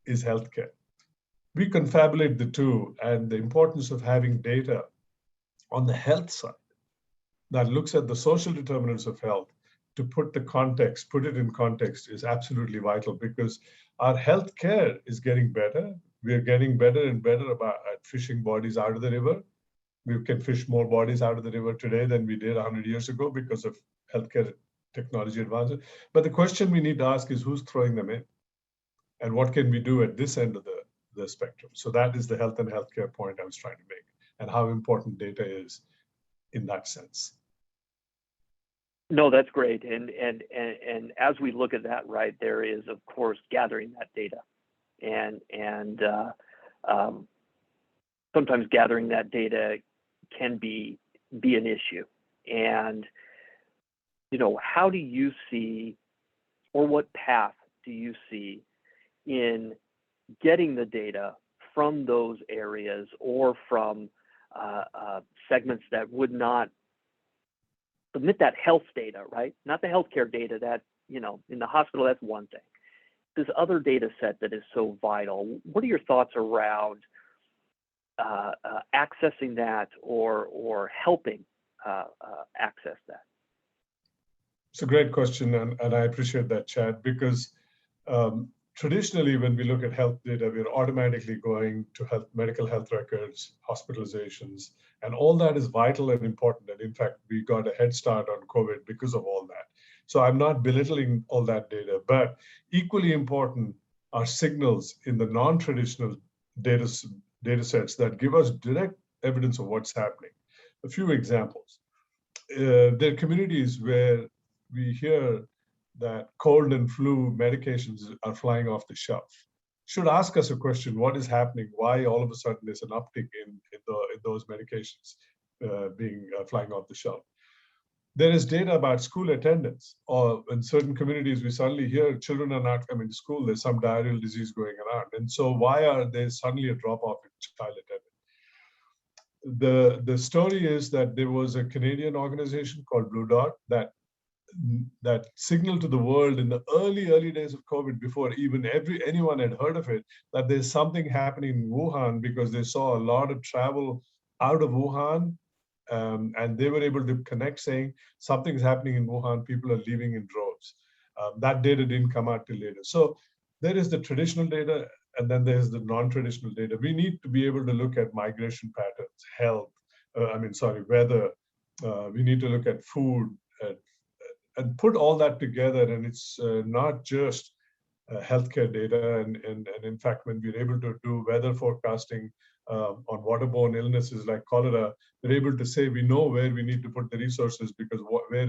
is healthcare. We confabulate the two, and the importance of having data on the health side that looks at the social determinants of health to put it in context is absolutely vital, because our healthcare is getting better. We are getting better and better at fishing bodies out of the river. We can fish more bodies out of the river today than we did 100 years ago because of healthcare technology advances. But the question we need to ask is who's throwing them in? And what can we do at this end of the spectrum? So that is the health and healthcare point I was trying to make, and how important data is in that sense. No, that's great. And as we look at that, right, there is, of course, gathering that data. And sometimes gathering that data can be an issue. And how do you see, or what path do you see in getting the data from those areas or from segments that would not submit that health data, right? Not the healthcare data that, in the hospital, that's one thing. This other data set that is so vital, what are your thoughts around accessing that or helping access that? It's a great question, and I appreciate that, Chad, because traditionally, when we look at health data, we're automatically going to medical health records, hospitalizations, and all that is vital and important. And in fact, we got a head start on COVID because of all that. So I'm not belittling all that data, but equally important are signals in the non-traditional data sets that give us direct evidence of what's happening. A few examples. There are communities where we hear that cold and flu medications are flying off the shelf. Should ask us a question: what is happening? Why all of a sudden there's an uptick in those medications being flying off the shelf? There is data about school attendance, or in certain communities we suddenly hear children are not coming to school. There's some diarrheal disease going around, and so why are there suddenly a drop off in child attendance? The story is that there was a Canadian organization called Blue Dot that signaled to the world in the early days of COVID, before even anyone had heard of it, that there's something happening in Wuhan, because they saw a lot of travel out of Wuhan, and they were able to connect, saying something's happening in Wuhan, people are leaving in droves. That data didn't come out till later. So there is the traditional data, and then there's the non-traditional data. We need to be able to look at migration patterns, health, weather. We need to look at food, and put all that together. And it's not just healthcare data. And in fact, when we're able to do weather forecasting on waterborne illnesses like cholera, we're able to say we know where we need to put the resources, because where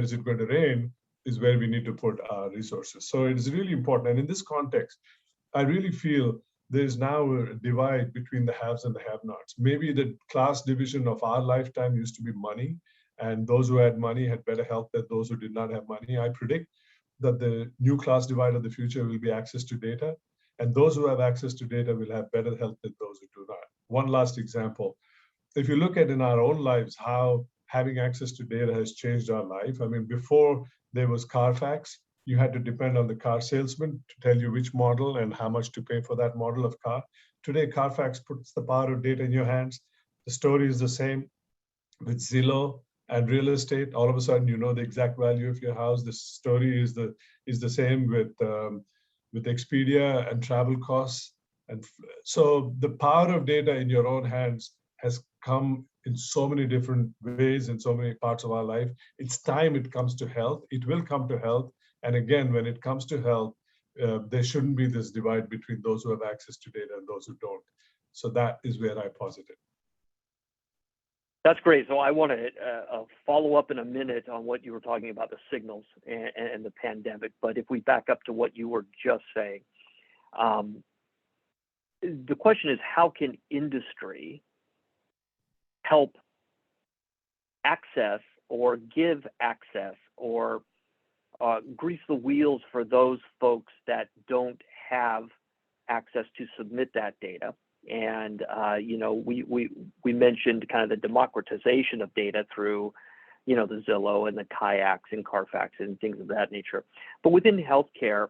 is it going to rain is where we need to put our resources. So it's really important. And in this context, I really feel there's now a divide between the haves and the have-nots. Maybe the class division of our lifetime used to be money, and those who had money had better health than those who did not have money. I predict that the new class divide of the future will be access to data, and those who have access to data will have better health than those who do not. One last example. If you look at in our own lives, how having access to data has changed our life. I mean, before there was Carfax, you had to depend on the car salesman to tell you which model and how much to pay for that model of car. Today, Carfax puts the power of data in your hands. The story is the same with Zillow and real estate. All of a sudden, you know the exact value of your house. The story is the same with Expedia and travel costs. And so the power of data in your own hands has come in so many different ways in so many parts of our life. It's time it comes to health. It will come to health. And again, when it comes to health, there shouldn't be this divide between those who have access to data and those who don't. So that is where I posit it. That's great. So I want to follow up in a minute on what you were talking about, the signals and the pandemic. But if we back up to what you were just saying, the question is, how can industry help access or give access or grease the wheels for those folks that don't have access to submit that data? And we mentioned kind of the democratization of data through, the Zillow and the Kayaks and Carfax and things of that nature. But within healthcare,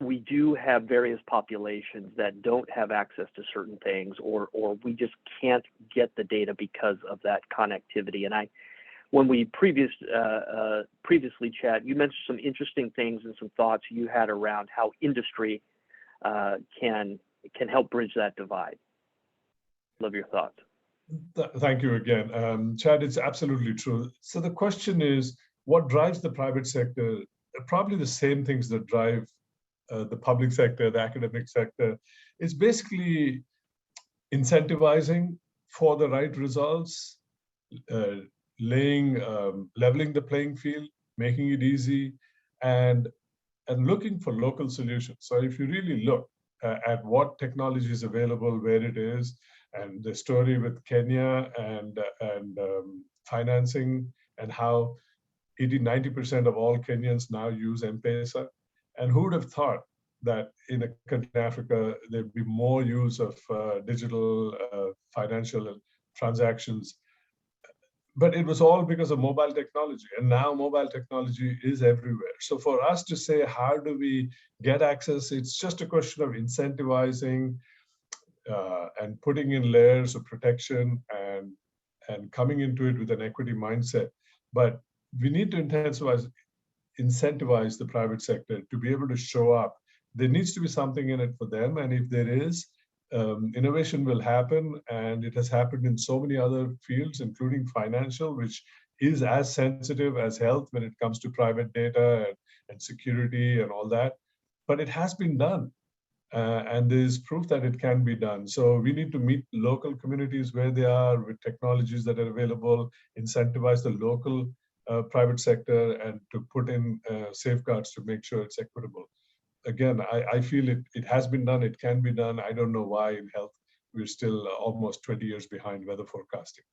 we do have various populations that don't have access to certain things, or we just can't get the data because of that connectivity. And when we previously, Chad, you mentioned some interesting things and some thoughts you had around how industry can help bridge that divide. Love your thoughts. Thank you again. Chad, it's absolutely true. So the question is, what drives the private sector? Probably the same things that drive the public sector, the academic sector. It's basically incentivizing for the right results, leveling the playing field, making it easy, and looking for local solutions. So if you really look at what technology is available, where it is, and the story with Kenya and financing and how 80-90% of all Kenyans now use M-Pesa. And who would have thought that in a country in Africa, there'd be more use of digital financial transactions. But it was all because of mobile technology. And now mobile technology is everywhere. So for us to say, how do we get access? It's just a question of incentivizing and putting in layers of protection and coming into it with an equity mindset. But we need to incentivize the private sector to be able to show up. There needs to be something in it for them. And if there is, innovation will happen. And it has happened in so many other fields, including financial, which is as sensitive as health when it comes to private data and security and all that. But it has been done. And there's proof that it can be done. So we need to meet local communities where they are with technologies that are available, incentivize the local private sector, and to put in safeguards to make sure it's equitable. Again, I feel it has been done, it can be done. I don't know why in health we're still almost 20 years behind weather forecasting.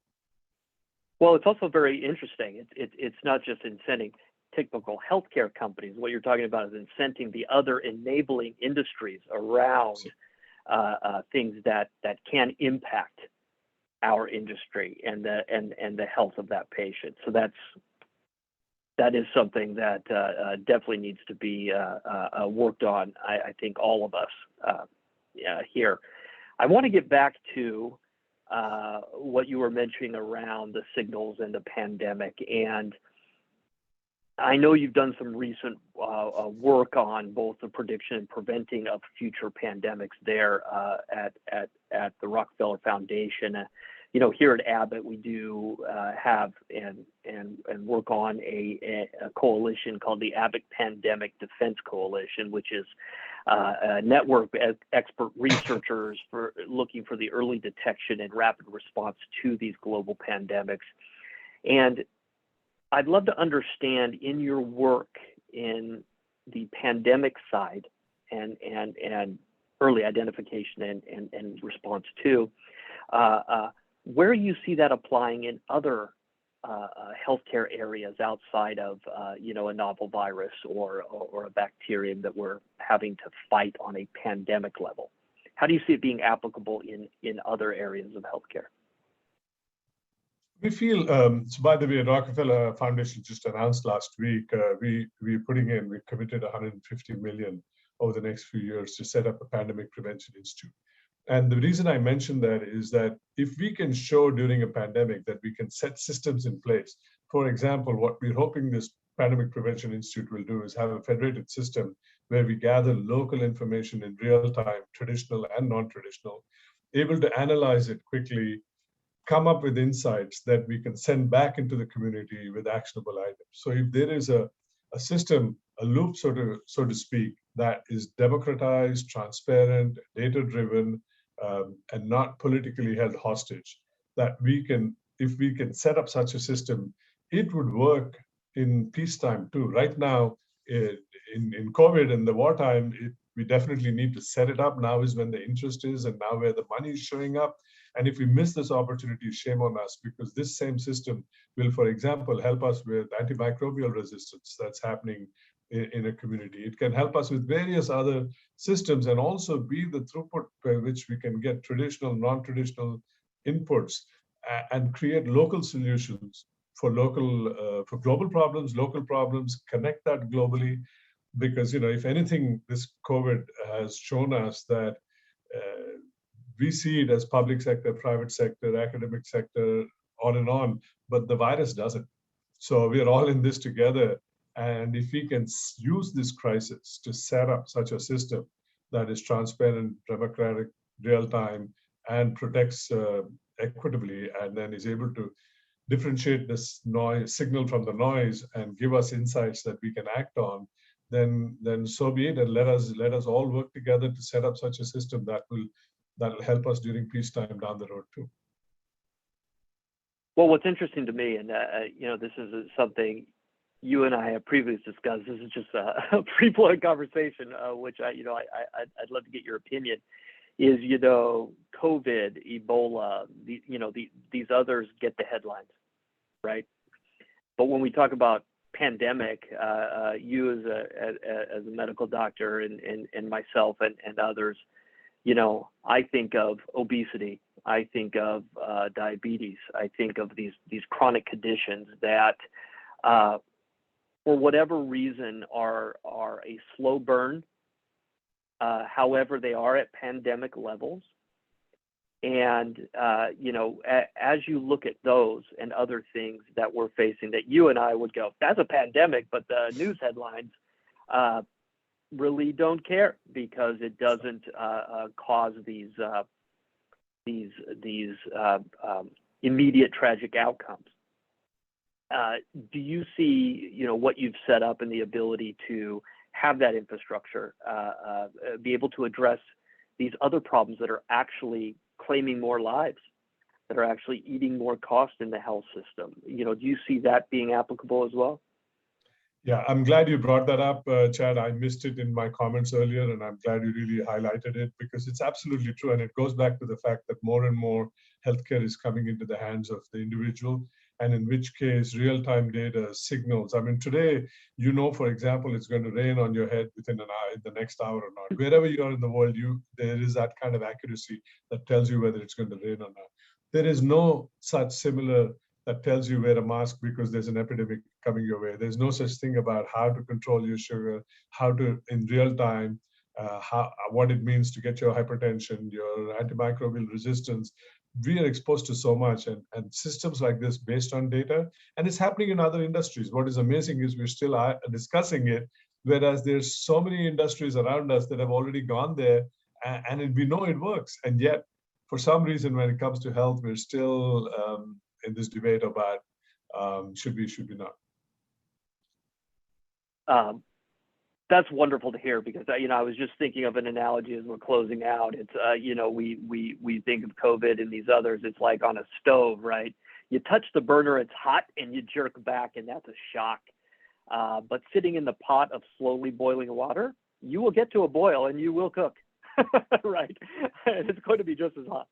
Well, it's also very interesting. It's not just incenting typical healthcare companies. What you're talking about is incenting the other enabling industries around things that can impact our industry and the health of that patient. So that is something that definitely needs to be worked on. I think all of us here. I want to get back to what you were mentioning around the signals and the pandemic. And I know you've done some recent work on both the prediction and preventing of future pandemics there at the Rockefeller Foundation. Here at Abbott, we do have and work on a coalition called the Abbott Pandemic Defense Coalition, which is a network of expert researchers for looking for the early detection and rapid response to these global pandemics. And I'd love to understand in your work in the pandemic side and early identification and response to, where you see that applying in other healthcare areas outside of a novel virus or a bacterium that we're having to fight on a pandemic level. How do you see it being applicable in other areas of healthcare? We feel, so by the way, Rockefeller Foundation just announced last week, we committed 150 million over the next few years to set up a pandemic prevention institute. And the reason I mentioned that is that if we can show during a pandemic that we can set systems in place, for example, what we're hoping this Pandemic Prevention Institute will do is have a federated system where we gather local information in real time, traditional and non-traditional, able to analyze it quickly, come up with insights that we can send back into the community with actionable items. So if there is a system, a loop, so to speak, that is democratized, transparent, data-driven, and not politically held hostage, that if we can set up such a system, it would work in peacetime too. Right now, in COVID and the wartime, we definitely need to set it up. Now is when the interest is, and now where the money is showing up. And if we miss this opportunity, shame on us, because this same system will, for example, help us with antimicrobial resistance that's happening in a community. It can help us with various other systems and also be the throughput by which we can get traditional, non-traditional inputs and create local solutions for global problems, local problems, connect that globally. Because, if anything, this COVID has shown us that we see it as public sector, private sector, academic sector, on and on, but the virus doesn't. So we are all in this together. And if we can use this crisis to set up such a system that is transparent, democratic, real-time, and protects equitably, and then is able to differentiate this signal from the noise and give us insights that we can act on, then so be it, and let us all work together to set up such a system that'll help us during peacetime down the road too. Well, what's interesting to me, and this is something you and I have previously discussed. This is just a free-flowing conversation, which I'd love to get your opinion. Is COVID, Ebola, these others get the headlines, right? But when we talk about pandemic, you as a medical doctor and myself and others, you know, I think of obesity, I think of diabetes, I think of these chronic conditions that, for whatever reason, are a slow burn. However, they are at pandemic levels. And, you know, as you look at those and other things that we're facing that you and I would go, that's a pandemic, but the news headlines really don't care because it doesn't cause these immediate tragic outcomes. Do you see, you know, what you've set up and the ability to have that infrastructure, be able to address these other problems that are actually claiming more lives, that are actually eating more cost in the health system? You know, do you see that being applicable as well? Yeah, I'm glad you brought that up, Chad. I missed it in my comments earlier, and I'm glad you really highlighted it because it's absolutely true. And it goes back to the fact that more and more healthcare is coming into the hands of the individual, and in which case real-time data signals. I mean, today, you know, for example, it's going to rain on your head within an hour, in the next hour or not. Wherever you are in the world, there is that kind of accuracy that tells you whether it's going to rain or not. There is no such similar that tells you wear a mask because there's an epidemic coming your way. There's no such thing about how to control your sugar, how to, in real time, what it means to get your hypertension, your antimicrobial resistance. We are exposed to so much, and systems like this based on data, and it's happening in other industries. What is amazing is we're still discussing it, whereas there's so many industries around us that have already gone there, and we know it works. And yet, for some reason, when it comes to health, we're still in this debate about should we not. That's wonderful to hear because, you know, I was just thinking of an analogy as we're closing out. It's, you know, we think of COVID and these others, it's like on a stove, right? You touch the burner, it's hot, and you jerk back, and that's a shock. But sitting in the pot of slowly boiling water, you will get to a boil and you will cook, right? And it's going to be just as hot.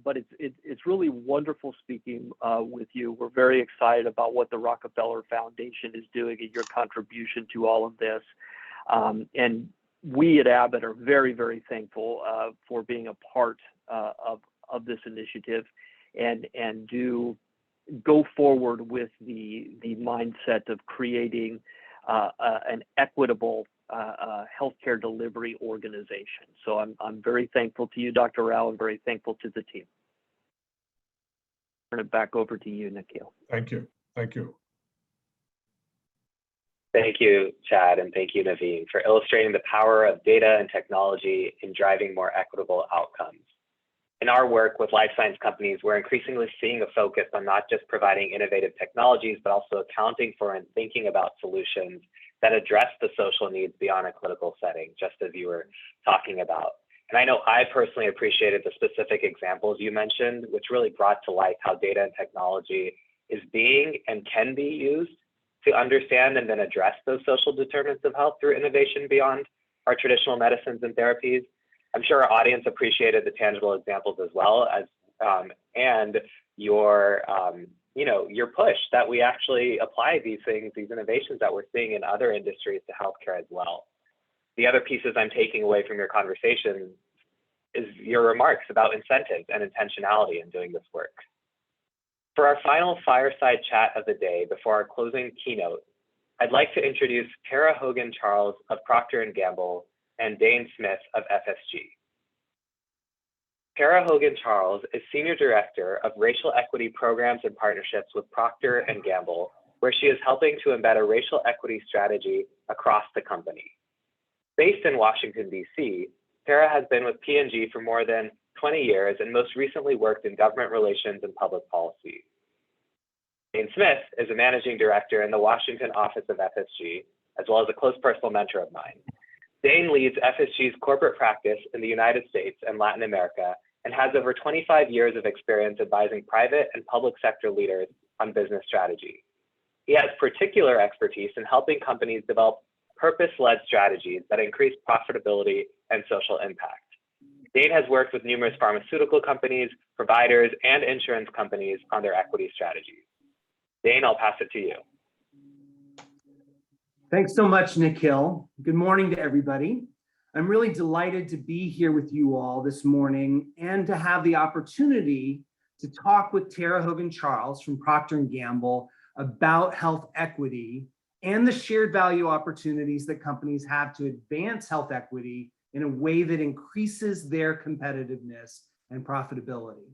But it's really wonderful speaking with you. We're very excited about what the Rockefeller Foundation is doing and your contribution to all of this. And we at Abeed are very, very thankful for being a part of this initiative and do go forward with the mindset of creating an equitable healthcare delivery organization. So I'm very thankful to you, Dr. Rao. I'm very thankful to the team. Turn it back over to you, Nikhil. Thank you. Thank you. Thank you, Chad, and thank you, Naveen, for illustrating the power of data and technology in driving more equitable outcomes. In our work with life science companies, we're increasingly seeing a focus on not just providing innovative technologies, but also accounting for and thinking about solutions that address the social needs beyond a clinical setting, just as you were talking about. And I know I personally appreciated the specific examples you mentioned, which really brought to light how data and technology is being and can be used to understand and then address those social determinants of health through innovation beyond our traditional medicines and therapies. I'm sure our audience appreciated the tangible examples as well as, and your, your push that we actually apply these things, these innovations that we're seeing in other industries to healthcare as well. The other pieces I'm taking away from your conversation is your remarks about incentives and intentionality in doing this work. For our final fireside chat of the day before our closing keynote, I'd like to introduce Tara Hogan Charles of Procter & Gamble and Dane Smith of FSG. Tara Hogan Charles is Senior Director of Racial Equity Programs and Partnerships with Procter & Gamble, where she is helping to embed a racial equity strategy across the company. Based in Washington, D.C., Tara has been with P&G for more than 20 years and most recently worked in government relations and public policy. Dane Smith is a Managing Director in the Washington office of FSG, as well as a close personal mentor of mine. Dane leads FSG's corporate practice in the United States and Latin America and has over 25 years of experience advising private and public sector leaders on business strategy. He has particular expertise in helping companies develop purpose-led strategies that increase profitability and social impact. Dane has worked with numerous pharmaceutical companies, providers, and insurance companies on their equity strategies. Dane, I'll pass it to you. Thanks so much, Nikhil. Good morning to everybody. I'm really delighted to be here with you all this morning and to have the opportunity to talk with Tara Hogan-Charles from Procter & Gamble about health equity and the shared value opportunities that companies have to advance health equity in a way that increases their competitiveness and profitability.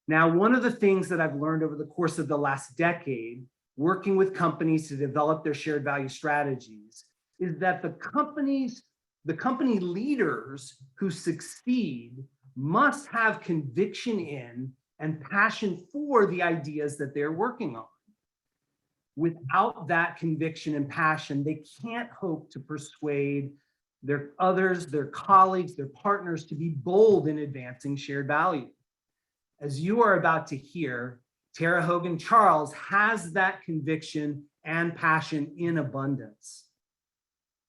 Now, one of the things that I've learned over the course of the last decade, working with companies to develop their shared value strategies, is that the company leaders who succeed must have conviction in and passion for the ideas that they're working on. Without that conviction and passion, they can't hope to persuade their others, their colleagues, their partners to be bold in advancing shared value. As you are about to hear, Tara Hogan-Charles has that conviction and passion in abundance.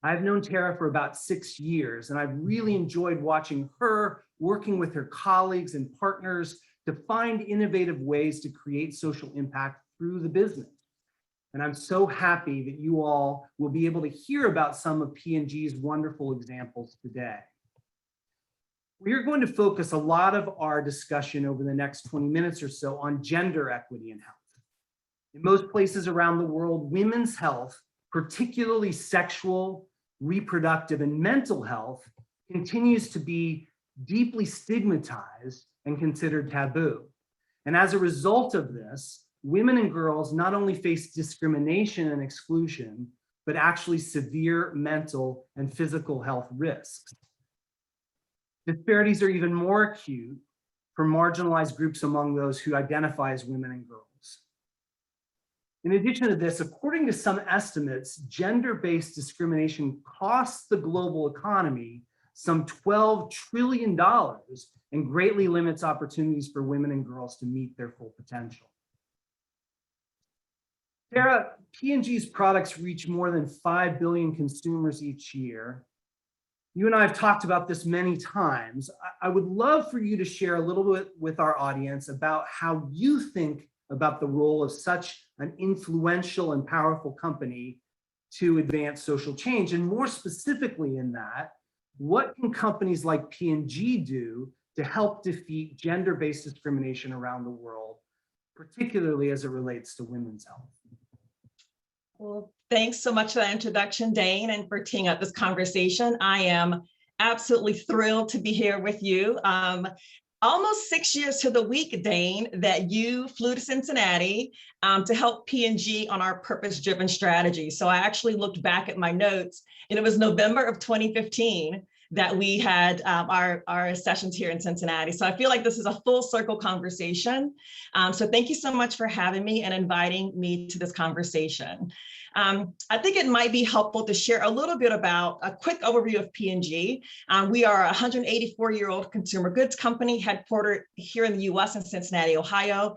I've known Tara for about 6 years, and I've really enjoyed watching her working with her colleagues and partners to find innovative ways to create social impact through the business. And I'm so happy that you all will be able to hear about some of P&G's wonderful examples today. We're going to focus a lot of our discussion over the next 20 minutes or so on gender equity in health. In most places around the world, women's health, particularly sexual, reproductive, and mental health, continues to be deeply stigmatized and considered taboo. And as a result of this, women and girls not only face discrimination and exclusion, but actually severe mental and physical health risks. Disparities are even more acute for marginalized groups among those who identify as women and girls. In addition to this, according to some estimates, gender-based discrimination costs the global economy some $12 trillion and greatly limits opportunities for women and girls to meet their full potential. Tara, P&G's products reach more than 5 billion consumers each year. You and I have talked about this many times. I would love for you to share a little bit with our audience about how you think about the role of such an influential and powerful company to advance social change. And more specifically in that, what can companies like P&G do to help defeat gender-based discrimination around the world, particularly as it relates to women's health? Well, thanks so much for that introduction, Dane, and for teeing up this conversation. I am absolutely thrilled to be here with you. Almost 6 years to the week, Dane, that you flew to Cincinnati to help P&G on our purpose-driven strategy. So I actually looked back at my notes, and it was November of 2015 that we had our sessions here in Cincinnati. So I feel like this is a full circle conversation. So thank you so much for having me and inviting me to this conversation. I think it might be helpful to share a little bit about a quick overview of P&G. We are a 184-year-old consumer goods company headquartered here in the US in Cincinnati, Ohio.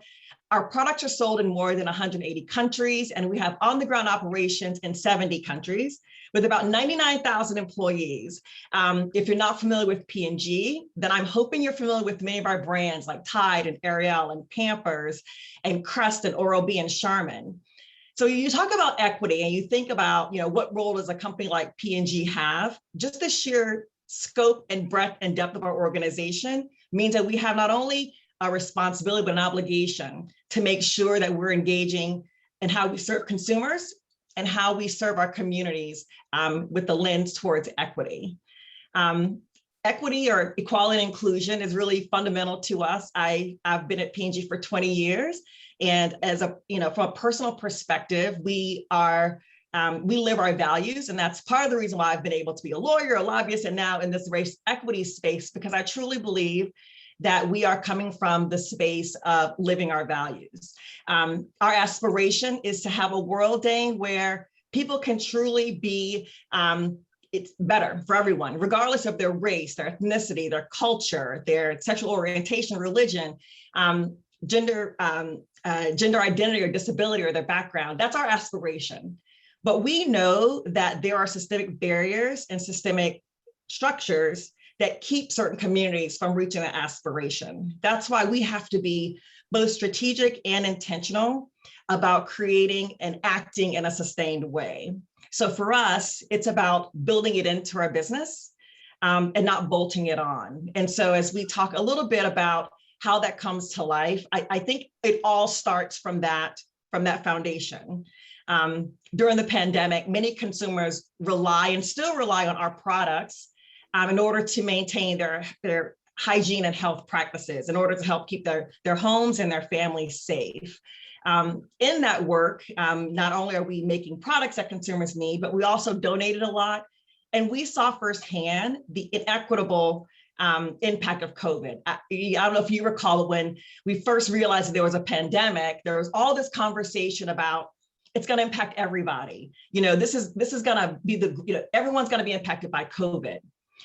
Our products are sold in more than 180 countries, and we have on-the-ground operations in 70 countries with about 99,000 employees. If you're not familiar with P&G, then I'm hoping you're familiar with many of our brands like Tide and Ariel and Pampers and Crest and Oral-B and Charmin. So you talk about equity and you think about, what role does a company like P&G have? Just the sheer scope and breadth and depth of our organization means that we have not only a responsibility, but an obligation to make sure that we're engaging in how we serve consumers and how we serve our communities with the lens towards equity. Equity or equality and inclusion is really fundamental to us. I've been at P&G for 20 years. And from a personal perspective, we live our values. And that's part of the reason why I've been able to be a lawyer, a lobbyist, and now in this race equity space, because I truly believe that we are coming from the space of living our values. Our aspiration is to have a world, Dane, where people can truly be, it's better for everyone, regardless of their race, their ethnicity, their culture, their sexual orientation, religion, gender identity or disability or their background. That's our aspiration. But we know that there are systemic barriers and systemic structures that keep certain communities from reaching that aspiration. That's why we have to be both strategic and intentional about creating and acting in a sustained way. So for us, it's about building it into our business and not bolting it on. And so as we talk a little bit about how that comes to life, I think it all starts from that foundation. During the pandemic, many consumers rely and still rely on our products in order to maintain their hygiene and health practices, in order to help keep their homes and their families safe. In that work, not only are we making products that consumers need, but we also donated a lot. And we saw firsthand the inequitable impact of COVID. I don't know if you recall when we first realized that there was a pandemic, there was all this conversation about it's going to impact everybody. This is going to be everyone's going to be impacted by COVID.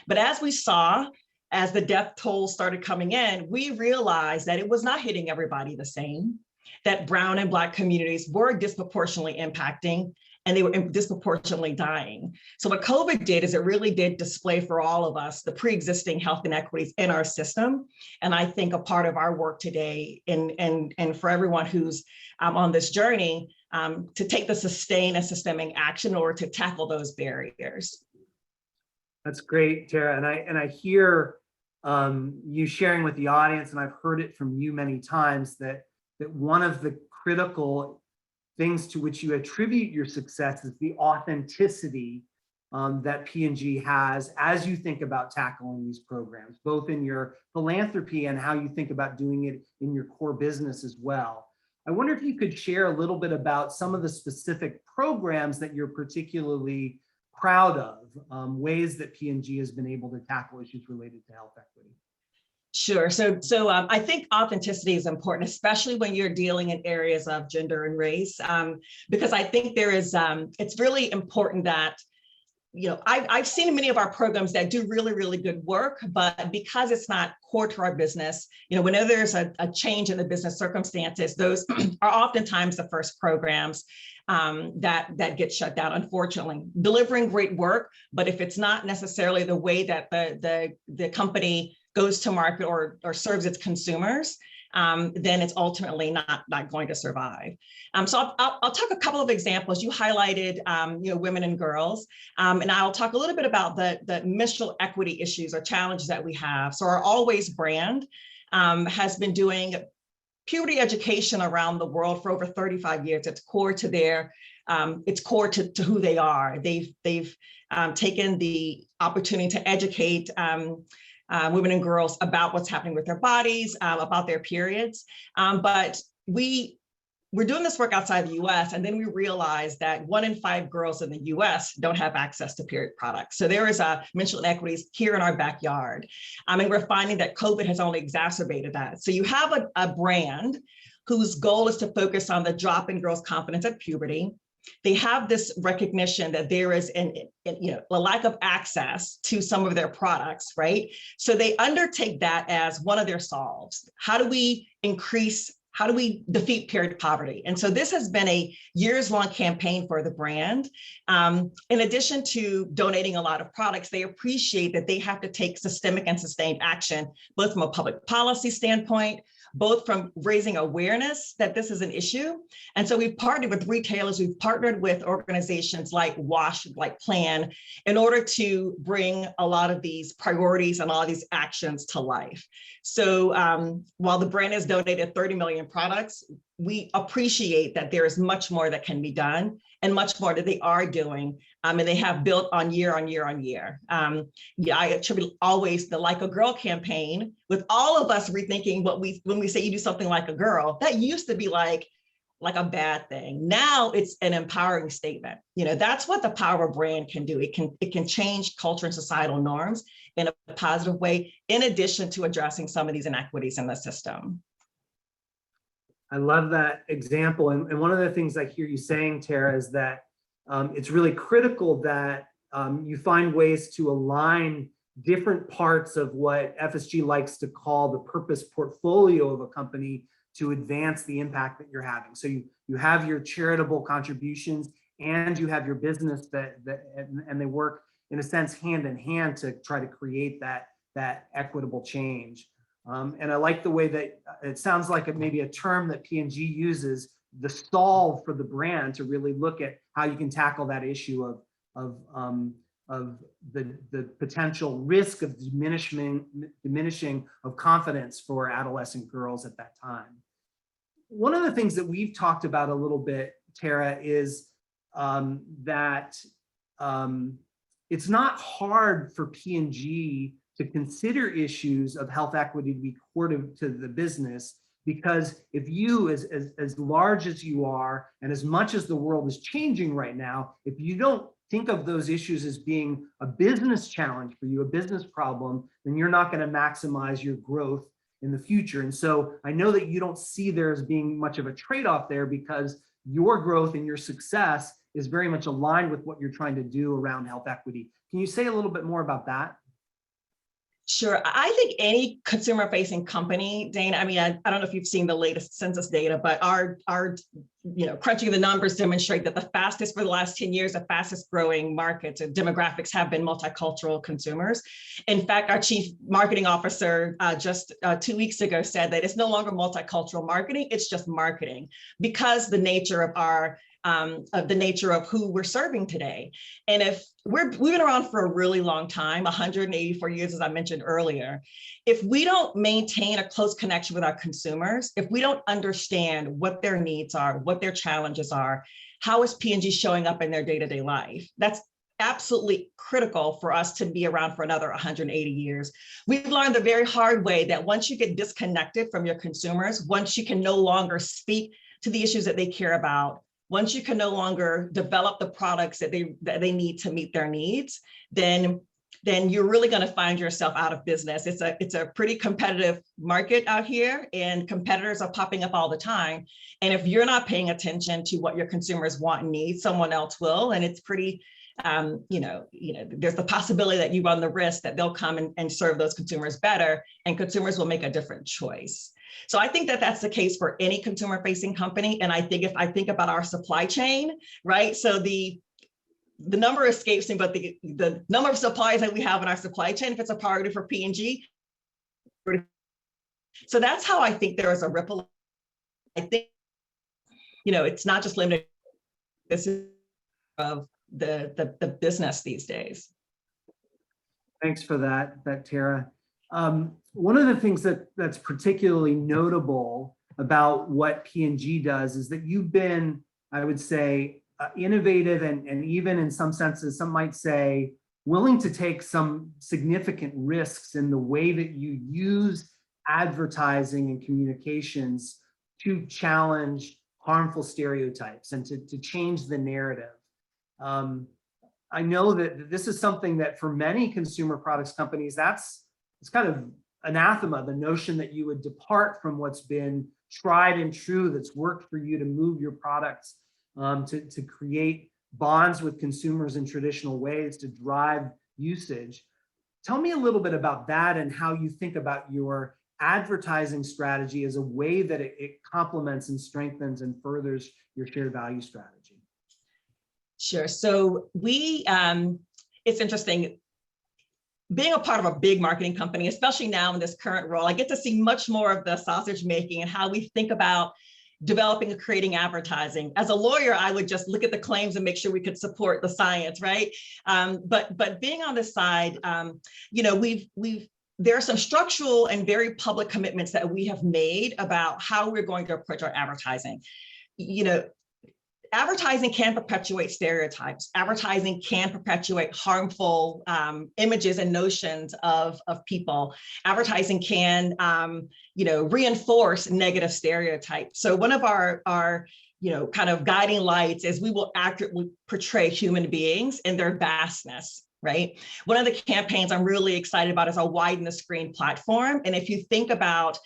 But as we saw, as the death toll started coming in, we realized that it was not hitting everybody the same, that Brown and Black communities were disproportionately impacting and they were disproportionately dying. So what COVID did is it really did display for all of us the pre-existing health inequities in our system. And I think a part of our work today and for everyone who's on this journey to take the sustained and systemic action in order to tackle those barriers. That's great, Tara. And I hear you sharing with the audience, and I've heard it from you many times, that one of the critical things to which you attribute your success is the authenticity that P&G has as you think about tackling these programs, both in your philanthropy and how you think about doing it in your core business as well. I wonder if you could share a little bit about some of the specific programs that you're particularly proud of, ways that P&G has been able to tackle issues related to health equity. Sure. So I think authenticity is important, especially when you're dealing in areas of gender and race, because I think there is, it's really important that, I've seen many of our programs that do really, really good work, but because it's not core to our business, whenever there's a change in the business circumstances, those are oftentimes the first programs that get shut down, unfortunately. Delivering great work, but if it's not necessarily the way that the company goes to market or serves its consumers, then it's ultimately not going to survive. So I'll talk a couple of examples. You highlighted, women and girls, and I'll talk a little bit about the menstrual equity issues or challenges that we have. So our Always brand has been doing puberty education around the world for over 35 years. It's core to it's core to who they are. They've taken the opportunity to educate women and girls about what's happening with their bodies, about their periods. But we're doing this work outside the US, and then we realized that 1 in 5 girls in the US don't have access to period products. So there is menstrual inequities here in our backyard. And we're finding that COVID has only exacerbated that. So you have a brand whose goal is to focus on the drop in girls' confidence at puberty. They have this recognition that there is a lack of access to some of their products, right? So they undertake that as one of their solves. How do we defeat period poverty? And so this has been a years-long campaign for the brand. In addition to donating a lot of products, they appreciate that they have to take systemic and sustained action, both from a public policy standpoint, both from raising awareness that this is an issue. And so we've partnered with retailers, we've partnered with organizations like WASH, like Plan, in order to bring a lot of these priorities and all of these actions to life. So while the brand has donated 30 million products, we appreciate that there is much more that can be done and much more that they are doing. And they have built on year on year on year. I attribute always the Like a Girl campaign with all of us rethinking when we say you do something like a girl, that used to be like a bad thing. Now it's an empowering statement. That's what the power of brand can do. It can change culture and societal norms in a positive way, in addition to addressing some of these inequities in the system. I love that example. And one of the things I hear you saying, Tara, is that it's really critical that you find ways to align different parts of what FSG likes to call the purpose portfolio of a company to advance the impact that you're having. So you have your charitable contributions and you have your business and they work in a sense hand in hand to try to create that equitable change. And I like the way that it sounds like maybe a term that P&G uses, the solve for the brand, to really look at how you can tackle that issue of the potential risk of diminishing of confidence for adolescent girls at that time. One of the things that we've talked about a little bit, Tara, is that it's not hard for P&G to consider issues of health equity to be core to the business, because if you, as large as you are, and as much as the world is changing right now, if you don't think of those issues as being a business challenge for you, a business problem, then you're not going to maximize your growth in the future. And so I know that you don't see there as being much of a trade-off there, because your growth and your success is very much aligned with what you're trying to do around health equity. Can you say a little bit more about that? Sure. I think any consumer-facing company, Dane, I mean, I don't know if you've seen the latest census data, but our crunching the numbers demonstrate that the fastest for the last 10 years, the fastest growing markets and demographics have been multicultural consumers. In fact, our chief marketing officer just 2 weeks ago said that it's no longer multicultural marketing, it's just marketing, because the nature of who we're serving today. And if we've been around for a really long time, 184 years, as I mentioned earlier. If we don't maintain a close connection with our consumers, if we don't understand what their needs are, what their challenges are, how is P&G showing up in their day-to-day life? That's absolutely critical for us to be around for another 180 years. We've learned the very hard way that once you get disconnected from your consumers, once you can no longer speak to the issues that they care about, once you can no longer develop the products that they need to meet their needs, then you're really going to find yourself out of business. It's a pretty competitive market out here, and competitors are popping up all the time. And if you're not paying attention to what your consumers want and need, someone else will. And it's pretty, there's the possibility that you run the risk that they'll come and serve those consumers better, and consumers will make a different choice. So I think that that's the case for any consumer-facing company. And I think if I think about our supply chain, right? So the number escapes me, but the number of suppliers that we have in our supply chain, if it's a priority for P&G. So that's how I think there is a ripple. I think, it's not just limited. This is of the business these days. Thanks for that, Tara. One of the things that's particularly notable about what P&G does is that you've been, I would say, innovative and even in some senses, some might say, willing to take some significant risks in the way that you use advertising and communications to challenge harmful stereotypes and to change the narrative. I know that this is something that for many consumer products companies, it's kind of anathema, the notion that you would depart from what's been tried and true, that's worked for you to move your products, to create bonds with consumers in traditional ways to drive usage. Tell me a little bit about that and how you think about your advertising strategy as a way that it complements and strengthens and furthers your shared value strategy. Sure. So it's interesting. Being a part of a big marketing company, especially now in this current role, I get to see much more of the sausage making and how we think about developing and creating advertising. As a lawyer, I would just look at the claims and make sure we could support the science, right? But being on this side, there are some structural and very public commitments that we have made about how we're going to approach our advertising. Advertising can perpetuate stereotypes. Advertising can perpetuate harmful images and notions of people. Advertising can, reinforce negative stereotypes. So one of our kind of guiding lights is we will accurately portray human beings in their vastness, right? One of the campaigns I'm really excited about is our Widen the Screen platform. And if you think about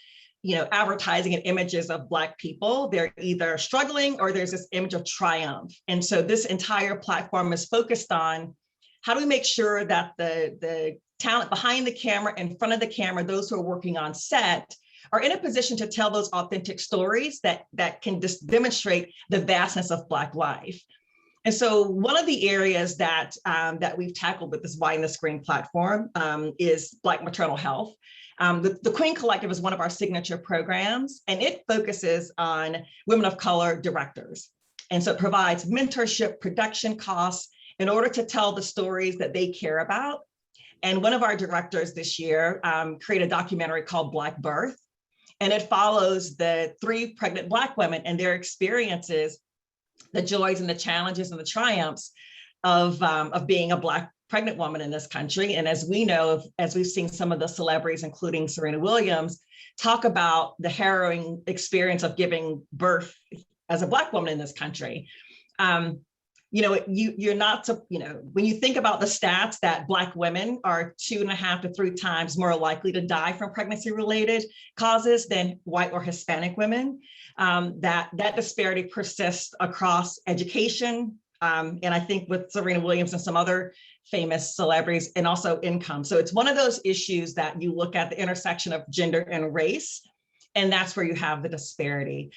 advertising and images of Black people, they're either struggling or there's this image of triumph. And so this entire platform is focused on how do we make sure that the talent behind the camera, in front of the camera, those who are working on set, are in a position to tell those authentic stories that can just demonstrate the vastness of Black life. And so one of the areas that we've tackled with this Widen the Screen platform is Black maternal health. The Queen Collective is one of our signature programs, and it focuses on women of color directors. And so it provides mentorship, production costs in order to tell the stories that they care about. And one of our directors this year created a documentary called Black Birth, and it follows the 3 pregnant Black women and their experiences, the joys and the challenges and the triumphs of being a Black pregnant woman in this country. And as we know, as we've seen some of the celebrities, including Serena Williams, talk about the harrowing experience of giving birth as a Black woman in this country. You're not, when you think about the stats that Black women are 2.5 to 3 times more likely to die from pregnancy-related causes than white or Hispanic women, that disparity persists across education, and I think with Serena Williams and some other famous celebrities, and also income. So it's one of those issues that you look at the intersection of gender and race, and that's where you have the disparity.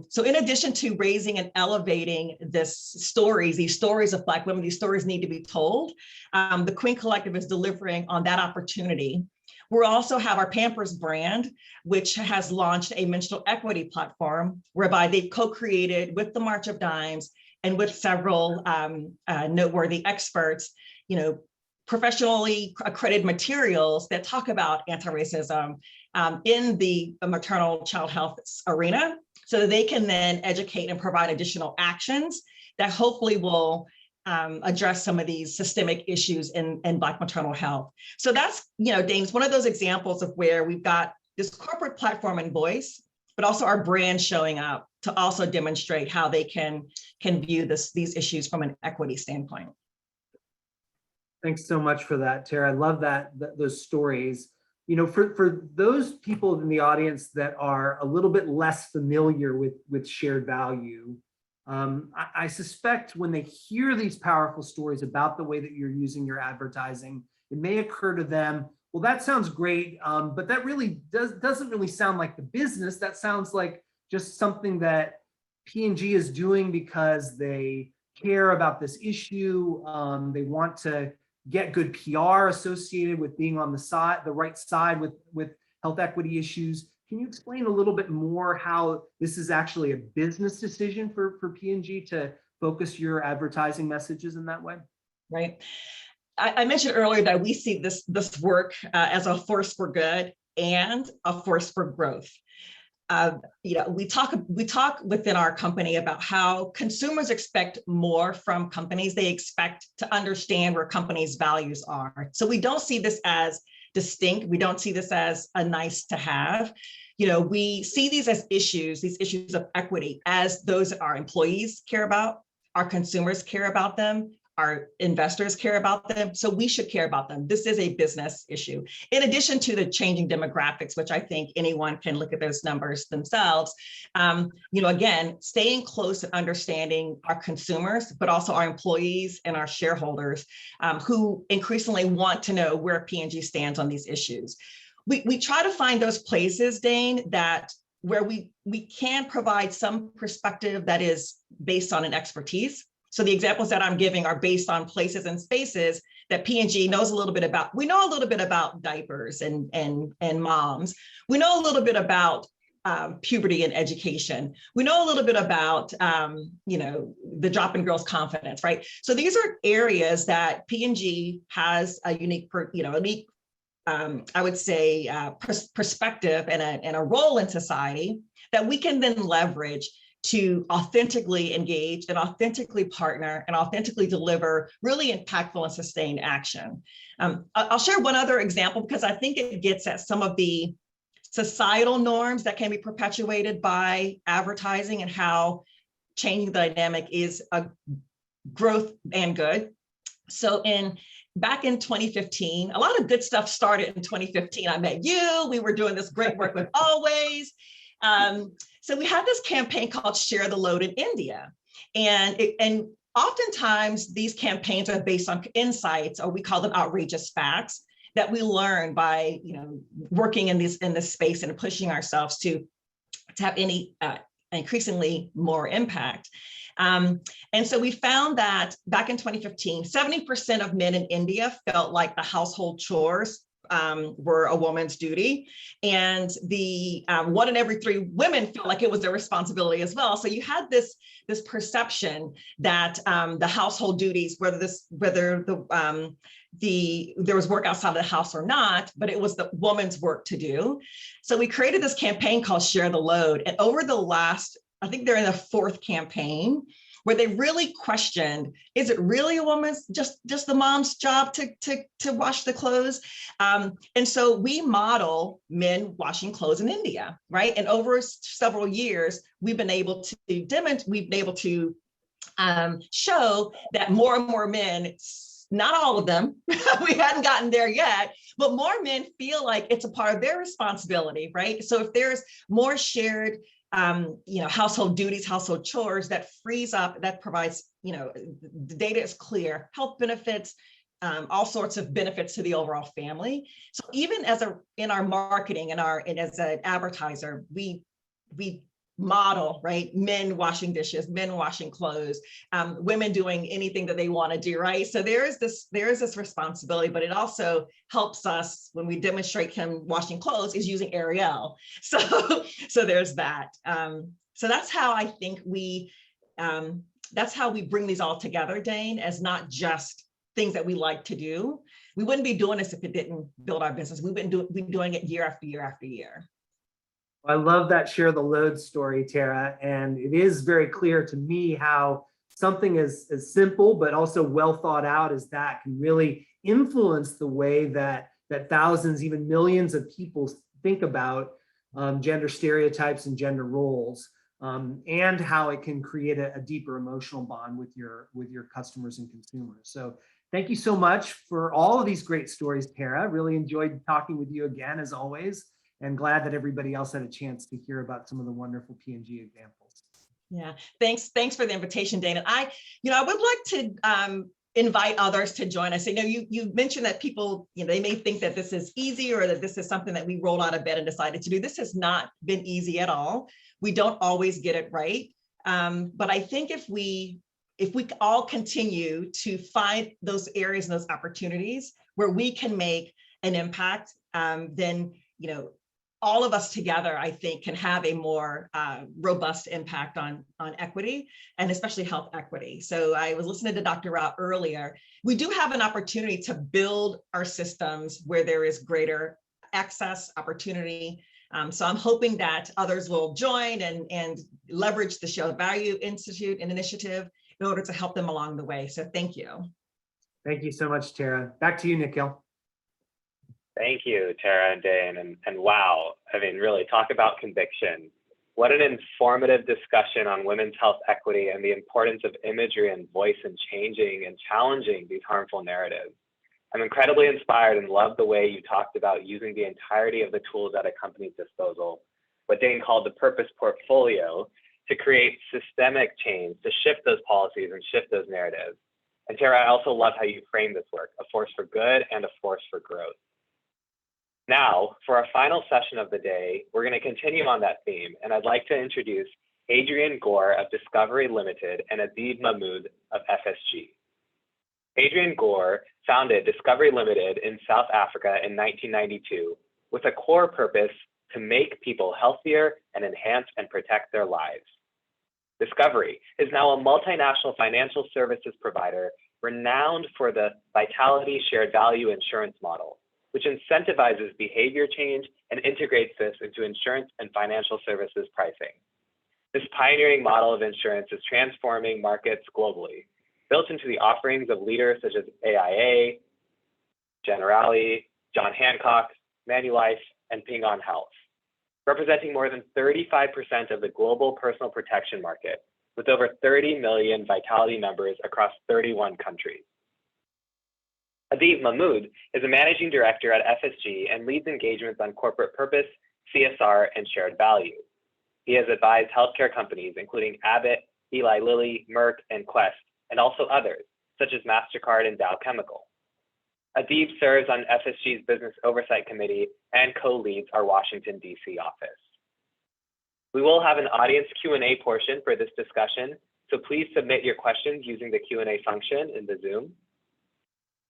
So in addition to raising and elevating these stories of Black women, these stories need to be told. The Queen Collective is delivering on that opportunity. We also have our Pampers brand, which has launched a menstrual equity platform, whereby they've co-created with the March of Dimes and with several noteworthy experts, professionally accredited materials that talk about anti-racism in the maternal child health arena, so that they can then educate and provide additional actions that hopefully will address some of these systemic issues in Black maternal health. So that's, Dane, one of those examples of where we've got this corporate platform and voice, but also our brand showing up to also demonstrate how they can view these issues from an equity standpoint. Thanks so much for that, Tara. I love those stories. For those people in the audience that are a little bit less familiar with shared value, I suspect when they hear these powerful stories about the way that you're using your advertising, it may occur to them, well, that sounds great, but that really doesn't really sound like the business. That sounds like just something that P&G is doing because they care about this issue. They want to get good PR associated with being on the right side with health equity issues. Can you explain a little bit more how this is actually a business decision for P&G to focus your advertising messages in that way? Right. I mentioned earlier that we see this work as a force for good and a force for growth. We talk within our company about how consumers expect more from companies. They expect to understand where companies' values are. So we don't see this as distinct. We don't see this as a nice to have. We see these as issues, these issues of equity, as those our employees care about, our consumers care about them, our investors care about them, so we should care about them. This is a business issue. In addition to the changing demographics, which I think anyone can look at those numbers themselves, again, staying close and understanding our consumers, but also our employees and our shareholders who increasingly want to know where P&G stands on these issues. We try to find those places, Dane, where we can provide some perspective that is based on an expertise. So the examples that I'm giving are based on places and spaces that P&G knows a little bit about. We know a little bit about diapers and moms. We know a little bit about puberty and education. We know a little bit about, the drop in girls' confidence, right? So these are areas that P&G has a unique, I would say, perspective and a role in society that we can then leverage to authentically engage and authentically partner and authentically deliver really impactful and sustained action. I'll share one other example because I think it gets at some of the societal norms that can be perpetuated by advertising and how changing the dynamic is a growth and good. So back in 2015, a lot of good stuff started in 2015. I met you, we were doing this great work with Always. So we had this campaign called Share the Load in India. And oftentimes these campaigns are based on insights, or we call them outrageous facts, that we learn by working in this space and pushing ourselves to have any increasingly more impact. And so we found that back in 2015, 70% of men in India felt like the household chores were a woman's duty, and the 1 in every 3 women felt like it was their responsibility as well. So you had this perception that the household duties, whether there was work outside of the house or not, but it was the woman's work to do. So we created this campaign called Share the Load, and over the last, I think they're in the 4th campaign, where they really questioned, is it really a woman's, just the mom's job to wash the clothes? And so we model men washing clothes in India, right? And over several years, we've been able to show that more and more men, not all of them, we hadn't gotten there yet, but more men feel like it's a part of their responsibility, right? So if there's more shared household duties, household chores, that frees up, that provides, the data is clear, health benefits, all sorts of benefits to the overall family. So even in our marketing and as an advertiser, we model, right? Men washing dishes, men washing clothes, women doing anything that they want to do, right? So there is this responsibility, but it also helps us when we demonstrate him washing clothes is using Ariel. So there's that. So that's how I think that's how we bring these all together, Dane, as not just things that we like to do. We wouldn't be doing this if it didn't build our business. We've been doing it year after year after year. I love that share the load story, Tara. And it is very clear to me how something as simple, but also well thought out as that can really influence the way that thousands, even millions of people think about gender stereotypes and gender roles, and how it can create a deeper emotional bond with your customers and consumers. So thank you so much for all of these great stories, Tara. Really enjoyed talking with you again, as always. And glad that everybody else had a chance to hear about some of the wonderful P&G examples. Yeah, thanks for the invitation, Dana. I would like to invite others to join us. You mentioned that people, they may think that this is easy or that this is something that we rolled out of bed and decided to do. This has not been easy at all. We don't always get it right. But I think if we all continue to find those areas and those opportunities where we can make an impact, then, all of us together, I think, can have a more robust impact on equity, and especially health equity. So I was listening to Dr. Rao earlier. We do have an opportunity to build our systems where there is greater access, opportunity. So I'm hoping that others will join and leverage the Shared Value Institute and initiative in order to help them along the way. So thank you. Thank you so much, Tara. Back to you, Nikhil. Thank you, Tara and Dane. And wow, really talk about conviction. What an informative discussion on women's health equity and the importance of imagery and voice in changing and challenging these harmful narratives. I'm incredibly inspired and love the way you talked about using the entirety of the tools at a company's disposal, what Dane called the purpose portfolio, to create systemic change, to shift those policies and shift those narratives. And Tara, I also love how you frame this work, a force for good and a force for growth. Now, for our final session of the day, we're going to continue on that theme, and I'd like to introduce Adrian Gore of Discovery Limited and Abeed Mahmood of FSG. Adrian Gore founded Discovery Limited in South Africa in 1992 with a core purpose to make people healthier and enhance and protect their lives. Discovery is now a multinational financial services provider renowned for the Vitality Shared Value Insurance model, which incentivizes behavior change and integrates this into insurance and financial services pricing. This pioneering model of insurance is transforming markets globally, built into the offerings of leaders such as AIA, Generali, John Hancock, Manulife, and Ping An Health, representing more than 35% of the global personal protection market, with over 30 million Vitality members across 31 countries. Abeed Mahmood is a managing director at FSG and leads engagements on corporate purpose, CSR, and shared value. He has advised healthcare companies, including Abbott, Eli Lilly, Merck, and Quest, and also others, such as MasterCard and Dow Chemical. Abeed serves on FSG's Business Oversight Committee and co-leads our Washington, D.C. office. We will have an audience Q&A portion for this discussion, so please submit your questions using the Q&A function in the Zoom.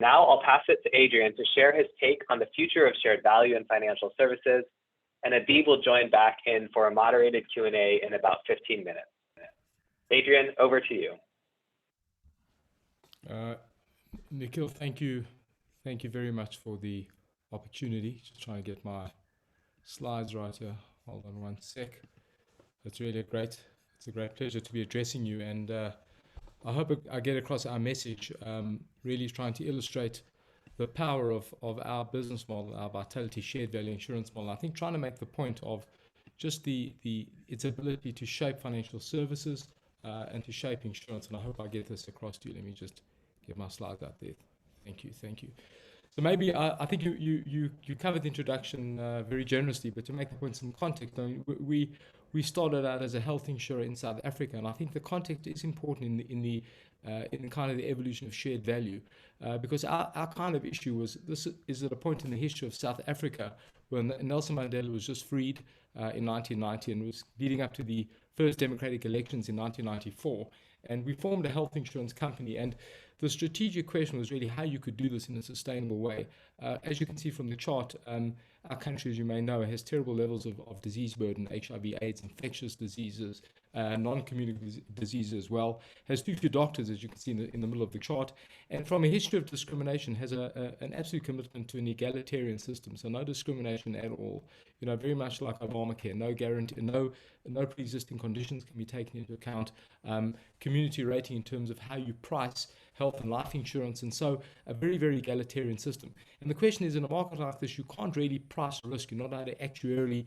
Now I'll pass it to Adrian to share his take on the future of shared value in financial services, and Abeed will join back in for a moderated Q&A in about 15 minutes. Adrian, over to you. Nikhil, thank you. Thank you very much for the opportunity. Just trying to get my slides right here. Hold on one sec. It's really it's a great pleasure to be addressing you, and I hope I get across our message, really trying to illustrate the power of our business model, our Vitality shared value insurance model. I think trying to make the point of just its ability to shape financial services and to shape insurance, and I hope I get this across to you. Let me just get my slides out there. Thank you. So maybe I think you covered the introduction very generously, but to make the point in context, I mean, we started out as a health insurer in South Africa, and I think the context is important in kind of the evolution of shared value, because our kind of issue was, this is at a point in the history of South Africa when Nelson Mandela was just freed in 1990 and was leading up to the first democratic elections in 1994, and we formed a health insurance company. And the strategic question was really how you could do this in a sustainable way. As you can see from the chart, our country, as you may know, has terrible levels of disease burden, HIV, AIDS, infectious diseases, non-communicable diseases as well, has too few doctors, as you can see in the middle of the chart, and from a history of discrimination has an absolute commitment to an egalitarian system, so no discrimination at all. You know, very much like Obamacare, no guarantee, no pre-existing conditions can be taken into account, community rating in terms of how you price health and life insurance, and so a very, very egalitarian system. And the question is, in a market like this, you can't really price risk. You're not able to actuarially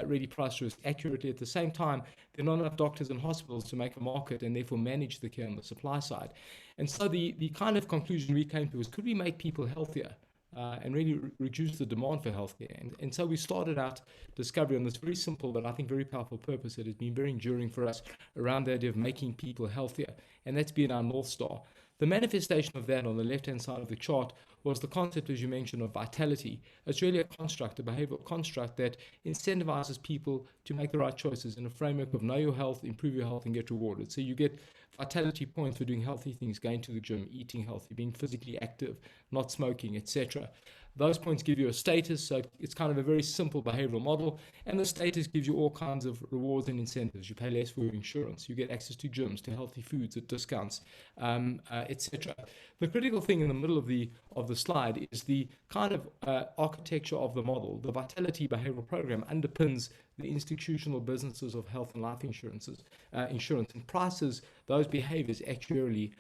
really price risk accurately. At the same time, there are not enough doctors and hospitals to make a market and therefore manage the care on the supply side. And so the kind of conclusion we came to was, could we make people healthier and really reduce the demand for healthcare? And so we started out discovery on this very simple but I think very powerful purpose that has been very enduring for us around the idea of making people healthier. And that's been our North Star. The manifestation of that on the left-hand side of the chart was the concept, as you mentioned, of vitality. It's really a construct, a behavioral construct that incentivizes people to make the right choices in a framework of know your health, improve your health, and get rewarded. So you get vitality points for doing healthy things, going to the gym, eating healthy, being physically active, not smoking, etc. Those points give you a status, so it's kind of a very simple behavioral model, and the status gives you all kinds of rewards and incentives. You pay less for your insurance, you get access to gyms, to healthy foods at discounts, etc. The critical thing in the middle of the slide is the kind of architecture of the model. The Vitality Behavioral Program underpins the institutional businesses of health and life insurance and prices those behaviors actuarially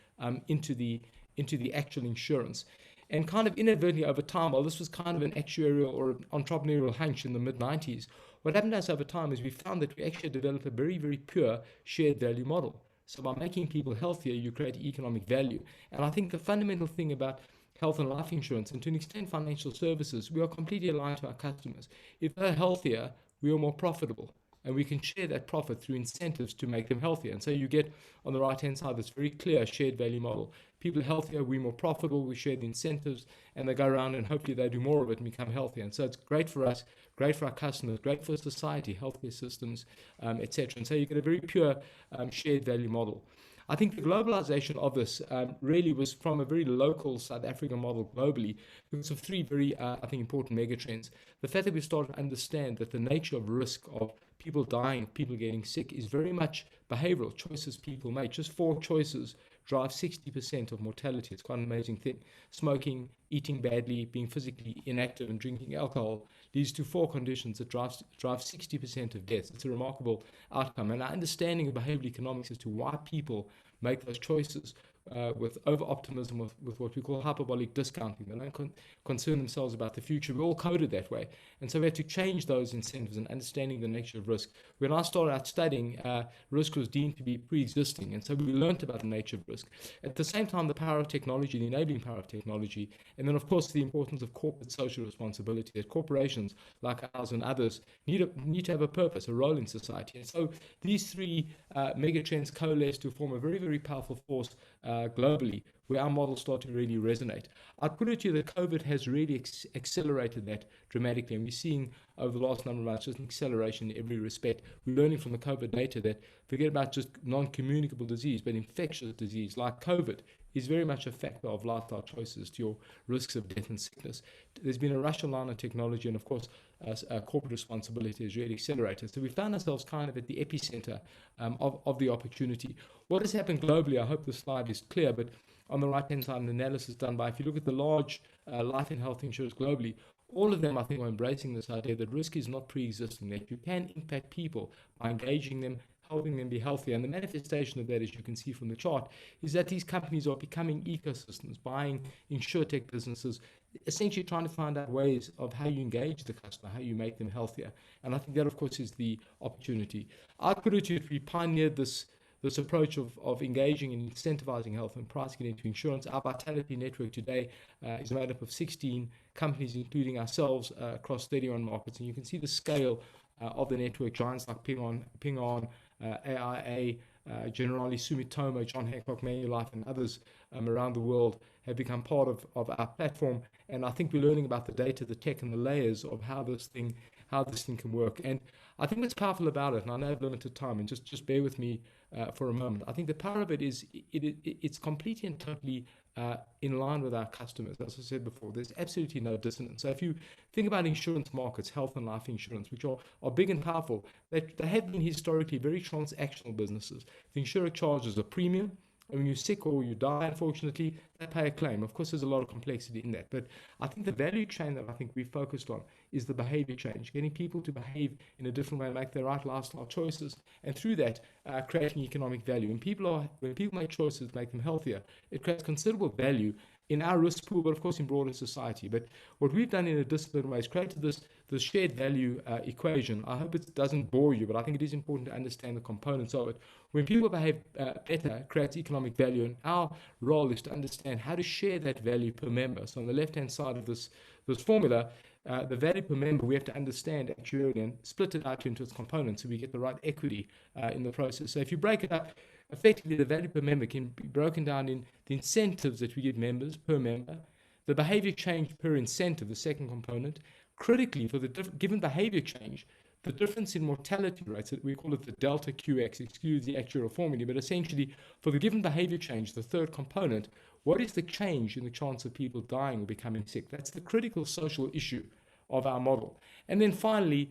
into the actual insurance. And kind of inadvertently over time, while this was kind of an actuarial or entrepreneurial hunch in the mid-90s, what happened to us over time is we found that we actually developed a very, very pure shared value model. So by making people healthier, you create economic value. And I think the fundamental thing about health and life insurance, and to an extent financial services, we are completely aligned to our customers. If they're healthier, we are more profitable. And we can share that profit through incentives to make them healthier. And so you get on the right-hand side this very clear shared value model. People are healthier, we're more profitable, we share the incentives, and they go around and hopefully they do more of it and become healthier. And so it's great for us, great for our customers, great for society, healthcare systems, etc. And so you get a very pure shared value model. I think the globalization of this really was from a very local South African model globally because of three very, I think, important megatrends. The fact that we started to understand that the nature of risk of people dying, people getting sick is very much behavioral choices people make. Just 4 choices drive 60% of mortality. It's quite an amazing thing. Smoking, eating badly, being physically inactive, and drinking alcohol leads to 4 conditions that drive 60% of deaths. It's a remarkable outcome. And our understanding of behavioral economics as to why people make those choices with over-optimism, with what we call hyperbolic discounting. They don't concern themselves about the future. We're all coded that way. And so we had to change those incentives and understanding the nature of risk. When I started out studying, risk was deemed to be pre-existing. And so we learned about the nature of risk. At the same time, the power of technology, the enabling power of technology, and then, of course, the importance of corporate social responsibility, that corporations like ours and others need to have a purpose, a role in society. And so these 3 megatrends coalesce to form a very, very powerful force globally, where our models start to really resonate. I'd put it to you that COVID has really accelerated that dramatically, and we're seeing over the last number of months just an acceleration in every respect. We're learning from the COVID data that forget about just non-communicable disease, but infectious disease like COVID is very much a factor of lifestyle choices to your risks of death and sickness. There's been a rush on technology, and of course, corporate responsibility has really accelerated. So we found ourselves kind of at the epicenter of the opportunity. What has happened globally, I hope the slide is clear, but on the right-hand side, an analysis done by, if you look at the large life and health insurers globally, all of them, I think, are embracing this idea that risk is not pre-existing, that you can impact people by engaging them, helping them be healthier. And the manifestation of that, as you can see from the chart, is that these companies are becoming ecosystems, buying insurtech businesses, essentially trying to find out ways of how you engage the customer, how you make them healthier. And I think that, of course, is the opportunity. I put it to you, we pioneered this approach of engaging and incentivizing health and pricing it into insurance. Our Vitality Network today is made up of 16 companies, including ourselves, across 31 markets. And you can see the scale of the network. Giants like Ping On, AIA, Generali, Sumitomo, John Hancock, Manulife, and others around the world have become part of our platform. And I think we're learning about the data, the tech, and the layers of how this thing can work. And I think what's powerful about it, and I know I have limited time, and just bear with me for a moment. I think the power of it is it's completely and totally in line with our customers. As I said before, there's absolutely no dissonance. So if you think about insurance markets, health and life insurance, which are big and powerful, they have been historically very transactional businesses. The insurer charges a premium, and when you're sick or you die, unfortunately, they pay a claim. Of course, there's a lot of complexity in that. But I think the value chain that I think we focused on is the behavior change, getting people to behave in a different way, make the right lifestyle choices, and through that, creating economic value. When people make choices to make them healthier, it creates considerable value in our risk pool, but of course in broader society. But what we've done in a disciplined way is created this shared value equation. I hope it doesn't bore you, but I think it is important to understand the components of it. When people behave better, it creates economic value, and our role is to understand how to share that value per member. So on the left-hand side of this formula, the value per member, we have to understand actually and split it out into its components so we get the right equity in the process. So if you break it up, effectively the value per member can be broken down in the incentives that we give members per member, the behavior change per incentive, the second component. Critically, for the given behavior change, the difference in mortality rates, we call it the delta QX, excludes the actuarial formula, but essentially for the given behavior change, the third component, what is the change in the chance of people dying or becoming sick? That's the critical social issue of our model. And then finally,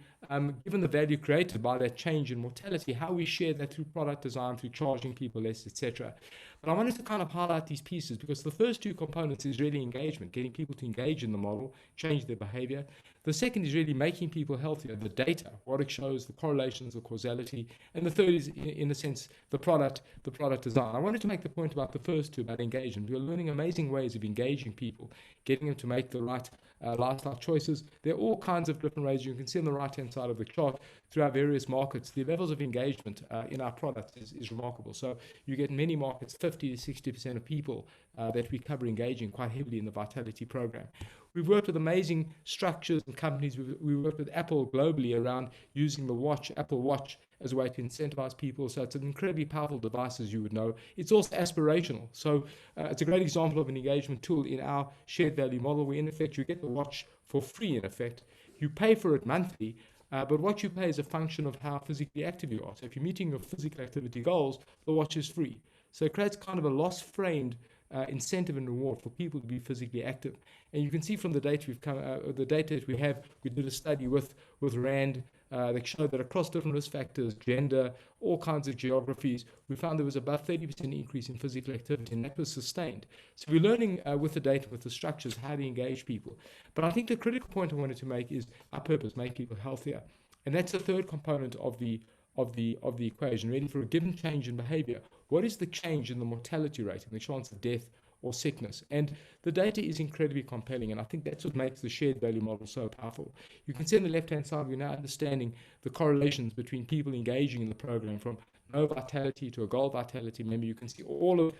given the value created by that change in mortality, how we share that through product design, through charging people less, etc. But I wanted to kind of highlight these pieces because the first two components is really engagement, getting people to engage in the model, change their behavior. The second is really making people healthier, the data, what it shows, the correlations, the causality. And the third is, in a sense, the product design. I wanted to make the point about the first two, about engagement. We're learning amazing ways of engaging people, getting them to make the right lifestyle choices. There are all kinds of different ways. You can see on the right-hand side of the chart through our various markets, the levels of engagement in our products is remarkable. So you get in many markets, 50 to 60% of people that we cover engaging quite heavily in the Vitality program. We've worked with amazing structures and companies. We worked with Apple globally around using the Apple Watch, as a way to incentivize people. So it's an incredibly powerful device, as you would know. It's also aspirational. So it's a great example of an engagement tool in our shared value model, where in effect you get the watch for free in effect. You pay for it monthly, but what you pay is a function of how physically active you are. So if you're meeting your physical activity goals, the watch is free. So it creates kind of a loss-framed incentive and reward for people to be physically active. And you can see from the data that we have, we did a study with RAND that showed that across different risk factors, gender, all kinds of geographies, we found there was about 30% increase in physical activity, and that was sustained. So we're learning with the data, with the structures, how to engage people. But I think the critical point I wanted to make is our purpose, make people healthier. And that's the third component of the equation, really, for a given change in behavior. What is the change in the mortality rate and the chance of death or sickness? And the data is incredibly compelling, and I think that's what makes the shared value model so powerful. You can see on the left-hand side, we're now understanding the correlations between people engaging in the program, from no vitality to a goal vitality member. You can see all of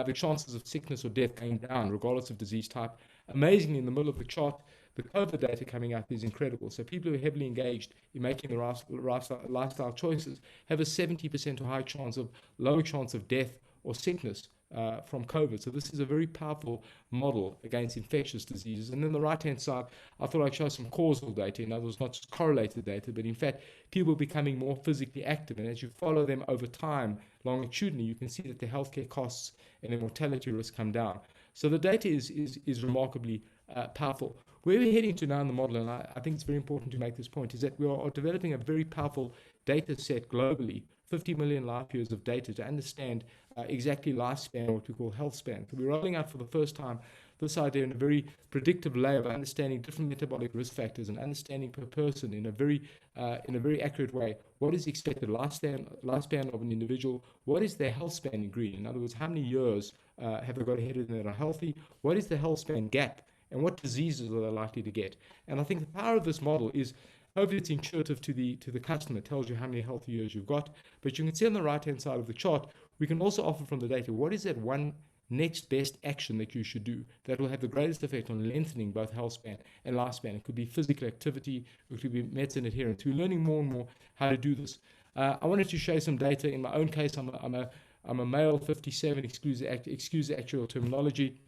the chances of sickness or death going down, regardless of disease type. Amazingly, in the middle of the chart, the COVID data coming out is incredible. So people who are heavily engaged in making the lifestyle choices have a 70% or higher chance of lower chance of death or sickness from COVID. So this is a very powerful model against infectious diseases. And then the right-hand side, I thought I'd show some causal data. In other words, not just correlated data, but in fact, people becoming more physically active. And as you follow them over time, longitudinally, you can see that their healthcare costs and their mortality risk come down. So the data is remarkably powerful. Where we're heading to now in the model, and I think it's very important to make this point, is that we are developing a very powerful data set globally, 50 million life years of data to understand exactly lifespan, what we call health span. So we're rolling out for the first time this idea in a very predictive layer of understanding different metabolic risk factors and understanding per person in a very accurate way what is the expected lifespan of an individual, what is their health span in green. In other words, how many years have they got ahead of them that are healthy, what is the health span gap, and what diseases are they likely to get. And I think the power of this model is, hopefully it's intuitive to the customer. It tells you how many healthy years you've got. But you can see on the right-hand side of the chart, we can also offer from the data, what is that one next best action that you should do that will have the greatest effect on lengthening both health span and lifespan. It could be physical activity, it could be medicine adherence. We're learning more and more how to do this. I wanted to show some data. In my own case, I'm a male, 57, excuse the actual terminology.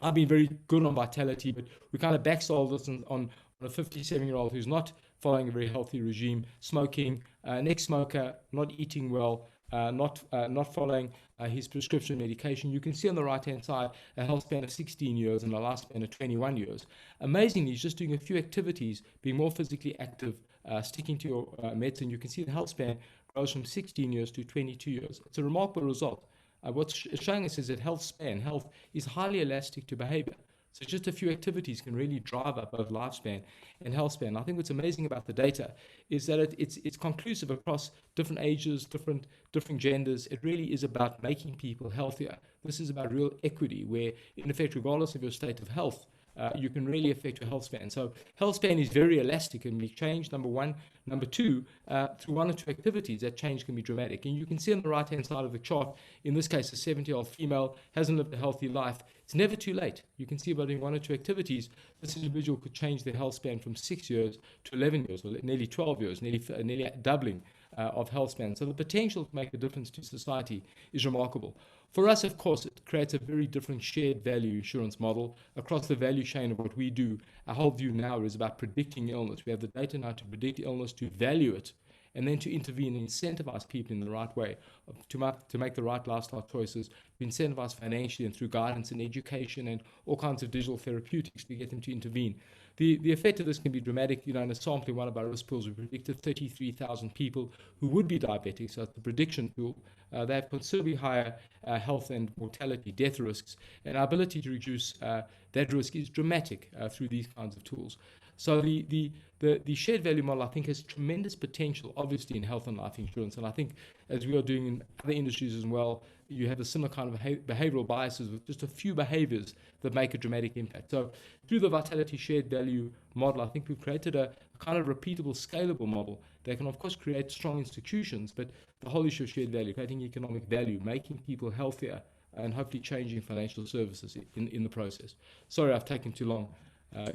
I've been very good on vitality, but we kind of backsold this on a 57-year-old who's not following a very healthy regime, smoking, an ex-smoker, not eating well, not following his prescription medication. You can see on the right-hand side a health span of 16 years and a lifespan of 21 years. Amazingly, he's just doing a few activities, being more physically active, sticking to your medicine. You can see the health span grows from 16 years to 22 years. It's a remarkable result. What's showing us is that health is highly elastic to behavior. So just a few activities can really drive up both lifespan and health span. I think what's amazing about the data is that it's conclusive across different ages, different genders. It really is about making people healthier. This is about real equity, where in effect, regardless of your state of health, you can really affect your health span. So health span is very elastic and can be changed, number one. Number two, through one or two activities, that change can be dramatic. And you can see on the right-hand side of the chart, in this case, a 70-year-old female hasn't lived a healthy life. It's never too late. You can see by doing one or two activities, this individual could change their health span from 6 years to 11 years, or nearly 12 years, nearly doubling of health span. So the potential to make a difference to society is remarkable. For us, of course, it creates a very different shared value insurance model across the value chain of what we do. Our whole view now is about predicting illness. We have the data now to predict illness, to value it, and then to intervene and incentivize people in the right way, to make the right lifestyle choices, to incentivize financially and through guidance and education and all kinds of digital therapeutics to get them to intervene. The effect of this can be dramatic. In a sampling one of our risk pools, we predicted 33,000 people who would be diabetic. So it's the prediction pool. They have considerably higher health and mortality, death risks, and our ability to reduce that risk is dramatic through these kinds of tools. So the shared value model, I think, has tremendous potential, obviously, in health and life insurance. And I think, as we are doing in other industries as well, you have a similar kind of behavioral biases with just a few behaviors that make a dramatic impact. So through the Vitality shared value model, I think we've created a kind of repeatable, scalable model that can, of course, create strong institutions, but the whole issue of shared value, creating economic value, making people healthier, and hopefully changing financial services in the process. Sorry, I've taken too long.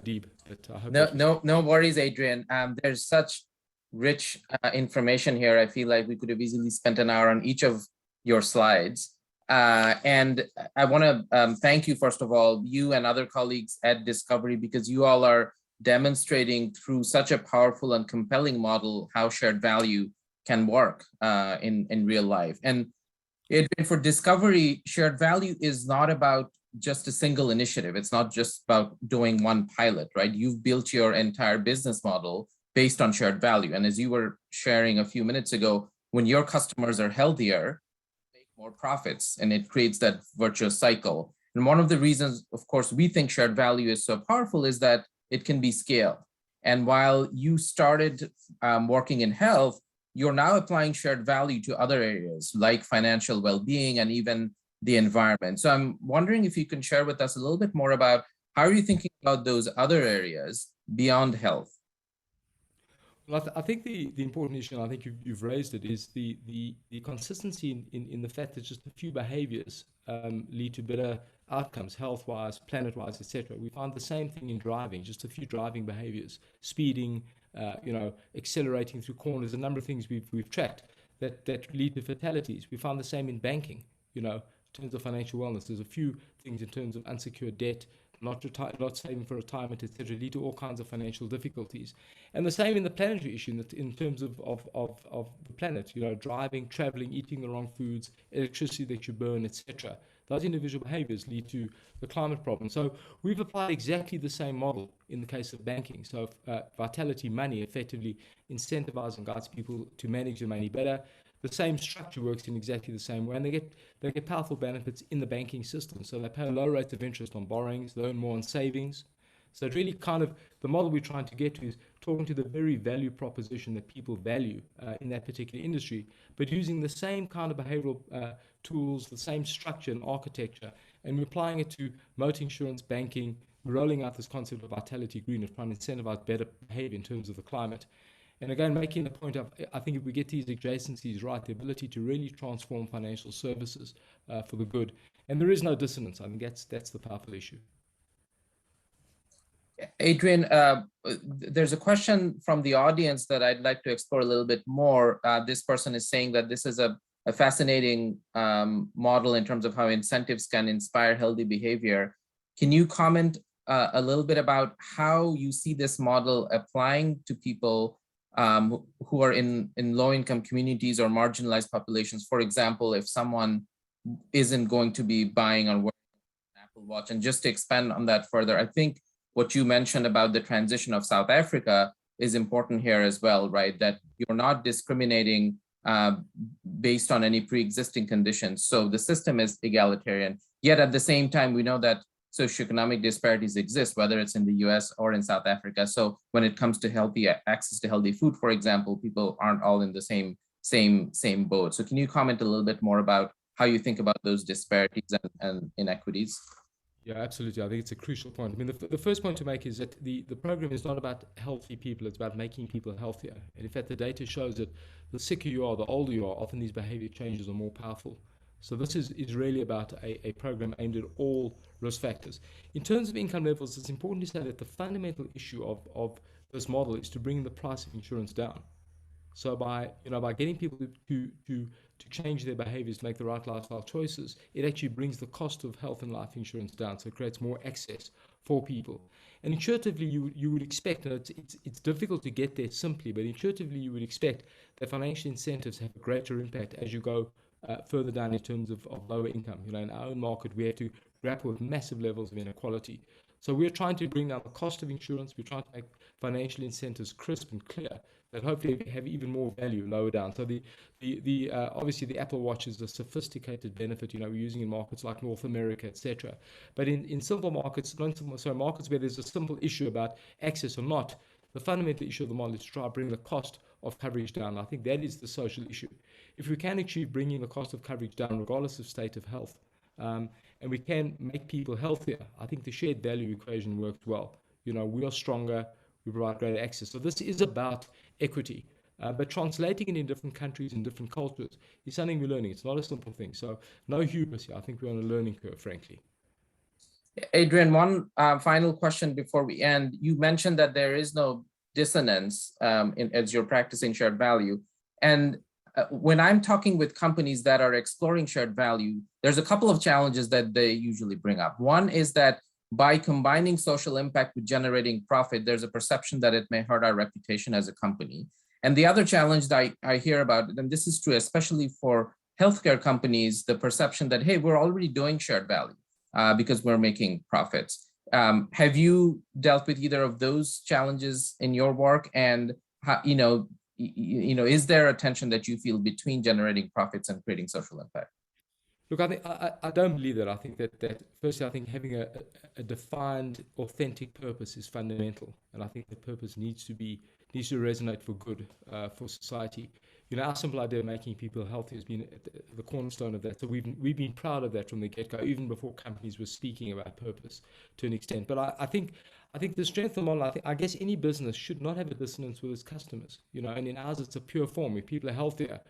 Deep, but I hope no worries, Adrian. There's such rich information here. I feel like we could have easily spent an hour on each of your slides. And I want to thank you, first of all, you and other colleagues at Discovery, because you all are demonstrating through such a powerful and compelling model how shared value can work in real life. And for Discovery, shared value is not about just a single initiative. It's not just about doing one pilot, right? You've built your entire business model based on shared value. And as you were sharing a few minutes ago, when your customers are healthier, they make more profits, and it creates that virtuous cycle. And one of the reasons, of course, we think shared value is so powerful is that it can be scaled. And while you started working in health, you're now applying shared value to other areas like financial well-being and even the environment. So I'm wondering if you can share with us a little bit more about how are you thinking about those other areas beyond health? Well, I think the important issue, and I think you've raised it, is the consistency in the fact that just a few behaviors lead to better outcomes, health-wise, planet-wise, etc. We find the same thing in driving, just a few driving behaviors, speeding, accelerating through corners, a number of things we've tracked that lead to fatalities. We found the same in banking, terms of financial wellness. There's a few things in terms of unsecured debt, not saving for retirement, etc., lead to all kinds of financial difficulties. And the same in the planetary issue, in terms of the planet, driving, traveling, eating the wrong foods, electricity that you burn, etc. Those individual behaviors lead to the climate problem. So we've applied exactly the same model in the case of banking. So Vitality Money effectively incentivizes and guides people to manage their money better. The same structure works in exactly the same way, and they get powerful benefits in the banking system. So they pay a low rate of interest on borrowings, they earn more on savings. So it's really kind of the model we're trying to get to is talking to the very value proposition that people value in that particular industry, but using the same kind of behavioral tools, the same structure and architecture, and we're applying it to motor insurance, banking, rolling out this concept of Vitality Green, of trying to incentivize better behavior in terms of the climate. And again, making the point of, I think if we get these adjacencies right, the ability to really transform financial services for the good. And there is no dissonance. I think that's the powerful issue. Adrian, there's a question from the audience that I'd like to explore a little bit more. This person is saying that this is a fascinating model in terms of how incentives can inspire healthy behavior. Can you comment a little bit about how you see this model applying to people who are in low-income communities or marginalized populations? For example, if someone isn't going to be buying or wearing an Apple Watch, and just to expand on that further, I think what you mentioned about the transition of South Africa is important here as well, right? That you're not discriminating based on any pre-existing conditions. So the system is egalitarian, yet at the same time, we know that socioeconomic disparities exist, whether it's in the US or in South Africa. So when it comes to healthy access to healthy food, for example, people aren't all in the same boat. So can you comment a little bit more about how you think about those disparities and inequities? Yeah, absolutely. I think it's a crucial point. I mean, the first point to make is that the program is not about healthy people, it's about making people healthier. And in fact, the data shows that the sicker you are, the older you are, often these behavior changes are more powerful. So this is really about a program aimed at all risk factors. In terms of income levels, it's important to say that the fundamental issue of this model is to bring the price of insurance down. So by getting people to change their behaviors, to make the right lifestyle choices, it actually brings the cost of health and life insurance down. So it creates more access for people. And intuitively, you would expect, and it's difficult to get there simply, but intuitively you would expect that financial incentives have a greater impact as you go further down in terms of lower income. In our own market, we have to grapple with massive levels of inequality. So we're trying to bring down the cost of insurance. We're trying to make financial incentives crisp and clear that hopefully have even more value lower down. So obviously the Apple Watch is a sophisticated benefit, we're using in markets like North America, etc. But in simple markets, markets where there's a simple issue about access or not, the fundamental issue of the model is to try to bring the cost of coverage down. I think that is the social issue. If we can achieve bringing the cost of coverage down, regardless of state of health, and we can make people healthier, I think the shared value equation works well. We are stronger, we provide greater access. So this is about equity, but translating it in different countries and different cultures is something we're learning. It's not a simple thing. So no hubris here. I think we're on a learning curve, frankly. Adrian, one final question before we end. You mentioned that there is no dissonance as you're practicing shared value. And when I'm talking with companies that are exploring shared value, there's a couple of challenges that they usually bring up. One is that by combining social impact with generating profit, there's a perception that it may hurt our reputation as a company. And the other challenge that I hear about, and this is true especially for healthcare companies, the perception that, hey, we're already doing shared value because we're making profits. Have you dealt with either of those challenges in your work? And how, is there a tension that you feel between generating profits and creating social impact? Look, I don't believe that. I think that firstly, I think having a defined, authentic purpose is fundamental, and I think the purpose needs to resonate for good for society. Our simple idea of making people healthy has been the cornerstone of that. So we've been proud of that from the get-go, even before companies were speaking about purpose to an extent. But I think the strength of the model, I guess any business should not have a dissonance with its customers. And in ours, it's a pure form. If people are healthier,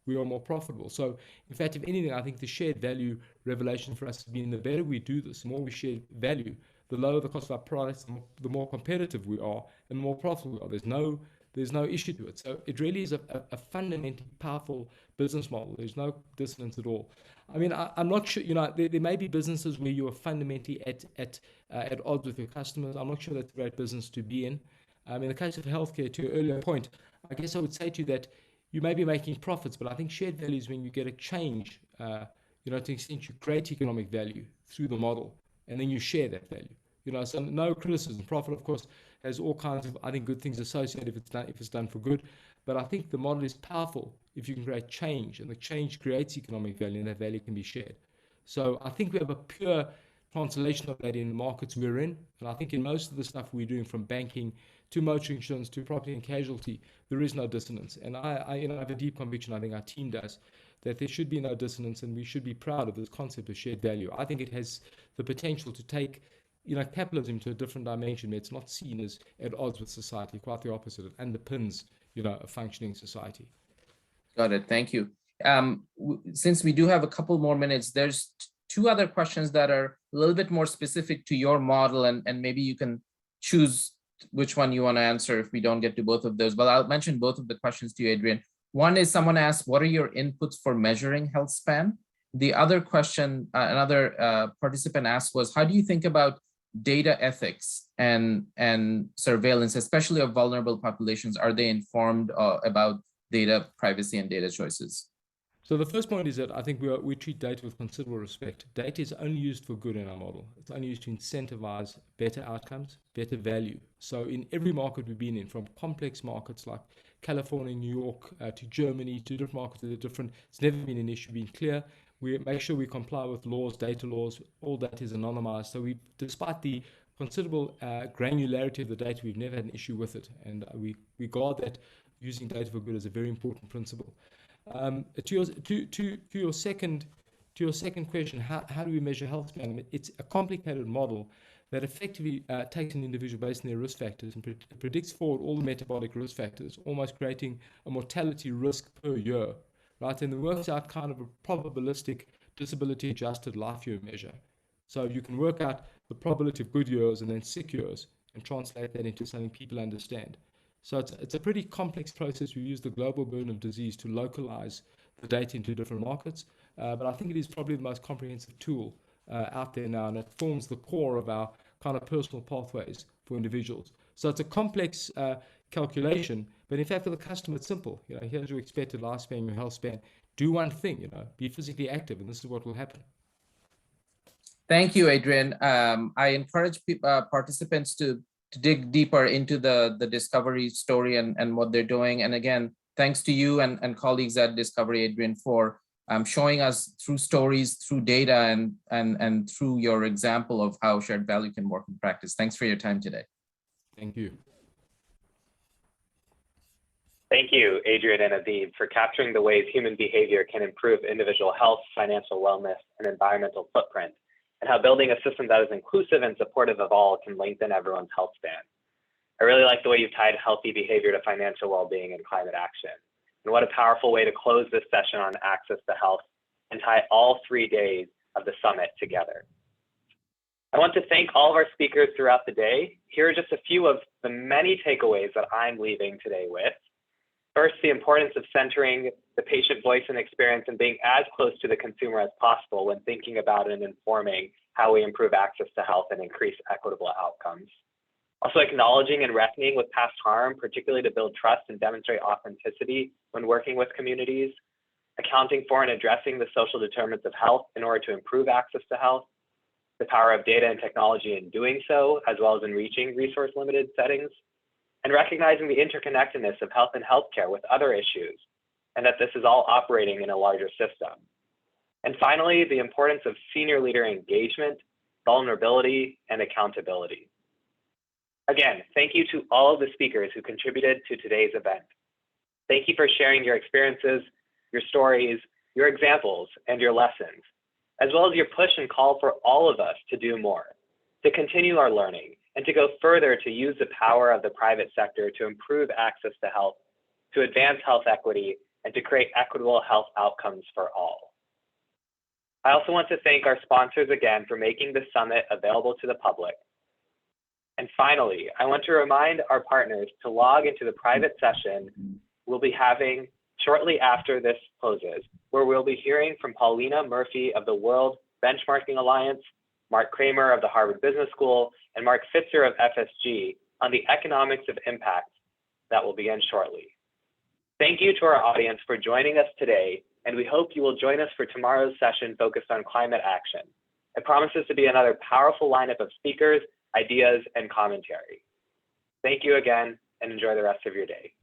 we are more profitable. So, in fact, if anything, I think the shared value revelation for us has been the better we do this, the more we share value, the lower the cost of our products, the more competitive we are, and the more profitable we are. there's no issue to it. So it really is a fundamentally powerful business model. There's no dissonance at all. I mean, I'm not sure, there may be businesses where you are fundamentally at odds with your customers. I'm not sure that's a great business to be in. In the case of healthcare, to your earlier point, I guess I would say to you that you may be making profits, but I think shared value is when you get a change, to the extent you create economic value through the model, and then you share that value. So no criticism. Profit, of course, has all kinds of, I think, good things associated if it's done for good. But I think the model is powerful if you can create change, and the change creates economic value, and that value can be shared. So I think we have a pure translation of that in the markets we're in. And I think in most of the stuff we're doing, from banking to motor insurance to property and casualty, there is no dissonance. And I have a deep conviction, I think our team does, that there should be no dissonance, and we should be proud of this concept of shared value. I think it has the potential to take capitalism to a different dimension where it's not seen as at odds with society, quite the opposite. It underpins, a functioning society. Got it. Thank you. Since we do have a couple more minutes, there's two other questions that are a little bit more specific to your model, and maybe you can choose which one you want to answer if we don't get to both of those. But I'll mention both of the questions to you, Adrian. One is, someone asked, what are your inputs for measuring health span? The other question, another participant asked, was, how do you think about data ethics and surveillance, especially of vulnerable populations? Are they informed about data privacy and data choices? So the first point is that I think we treat data with considerable respect. Data is only used for good in our model. It's only used to incentivize better outcomes, better value. So in every market we've been in, from complex markets like California, New York, to Germany, to different markets that are different, it's never been an issue. Being clear, we make sure we comply with laws, data laws. All data is anonymized. So despite the considerable granularity of the data, we've never had an issue with it. And we regard that using data for good as a very important principle. To your second question, how do we measure health span? It's a complicated model that effectively takes an individual based on their risk factors and predicts forward all the metabolic risk factors, almost creating a mortality risk per year, right? And it works out kind of a probabilistic disability adjusted life year measure. So you can work out the probability of good years and then sick years and translate that into something people understand. So it's a pretty complex process. We use the global burden of disease to localize the data into different markets. But I think it is probably the most comprehensive tool out there now, and it forms the core of our kind of personal pathways for individuals. So it's a complex calculation, but in fact for the customer it's simple. Here's your expected lifespan, your health span. Do one thing, be physically active, and this is what will happen. Thank you, Adrian. I encourage participants to dig deeper into the Discovery story and what they're doing. And again, thanks to you and colleagues at Discovery, Adrian, for showing us through stories, through data, and through your example of how shared value can work in practice. Thanks for your time today. Thank you. Thank you, Adrian and Abeed, for capturing the ways human behavior can improve individual health, financial wellness, and environmental footprint, and how building a system that is inclusive and supportive of all can lengthen everyone's health span. I really like the way you've tied healthy behavior to financial well-being and climate action. And what a powerful way to close this session on access to health and tie all 3 days of the summit together. I want to thank all of our speakers throughout the day. Here are just a few of the many takeaways that I'm leaving today with. First, the importance of centering the patient voice and experience and being as close to the consumer as possible when thinking about and informing how we improve access to health and increase equitable outcomes. Also acknowledging and reckoning with past harm, particularly to build trust and demonstrate authenticity when working with communities. Accounting for and addressing the social determinants of health in order to improve access to health. The power of data and technology in doing so, as well as in reaching resource-limited settings. And recognizing the interconnectedness of health and healthcare with other issues, and that this is all operating in a larger system. And finally, the importance of senior leader engagement, vulnerability, and accountability. Again, thank you to all of the speakers who contributed to today's event. Thank you for sharing your experiences, your stories, your examples, and your lessons, as well as your push and call for all of us to do more, to continue our learning, and to go further to use the power of the private sector to improve access to health, to advance health equity, and to create equitable health outcomes for all. I also want to thank our sponsors again for making this summit available to the public. And finally, I want to remind our partners to log into the private session we'll be having shortly after this closes, where we'll be hearing from Paulina Murphy of the World Benchmarking Alliance, Mark Kramer of the Harvard Business School, and Mark Fitzer of FSG on the economics of impact that will begin shortly. Thank you to our audience for joining us today, and we hope you will join us for tomorrow's session focused on climate action. It promises to be another powerful lineup of speakers, ideas, and commentary. Thank you again, and enjoy the rest of your day.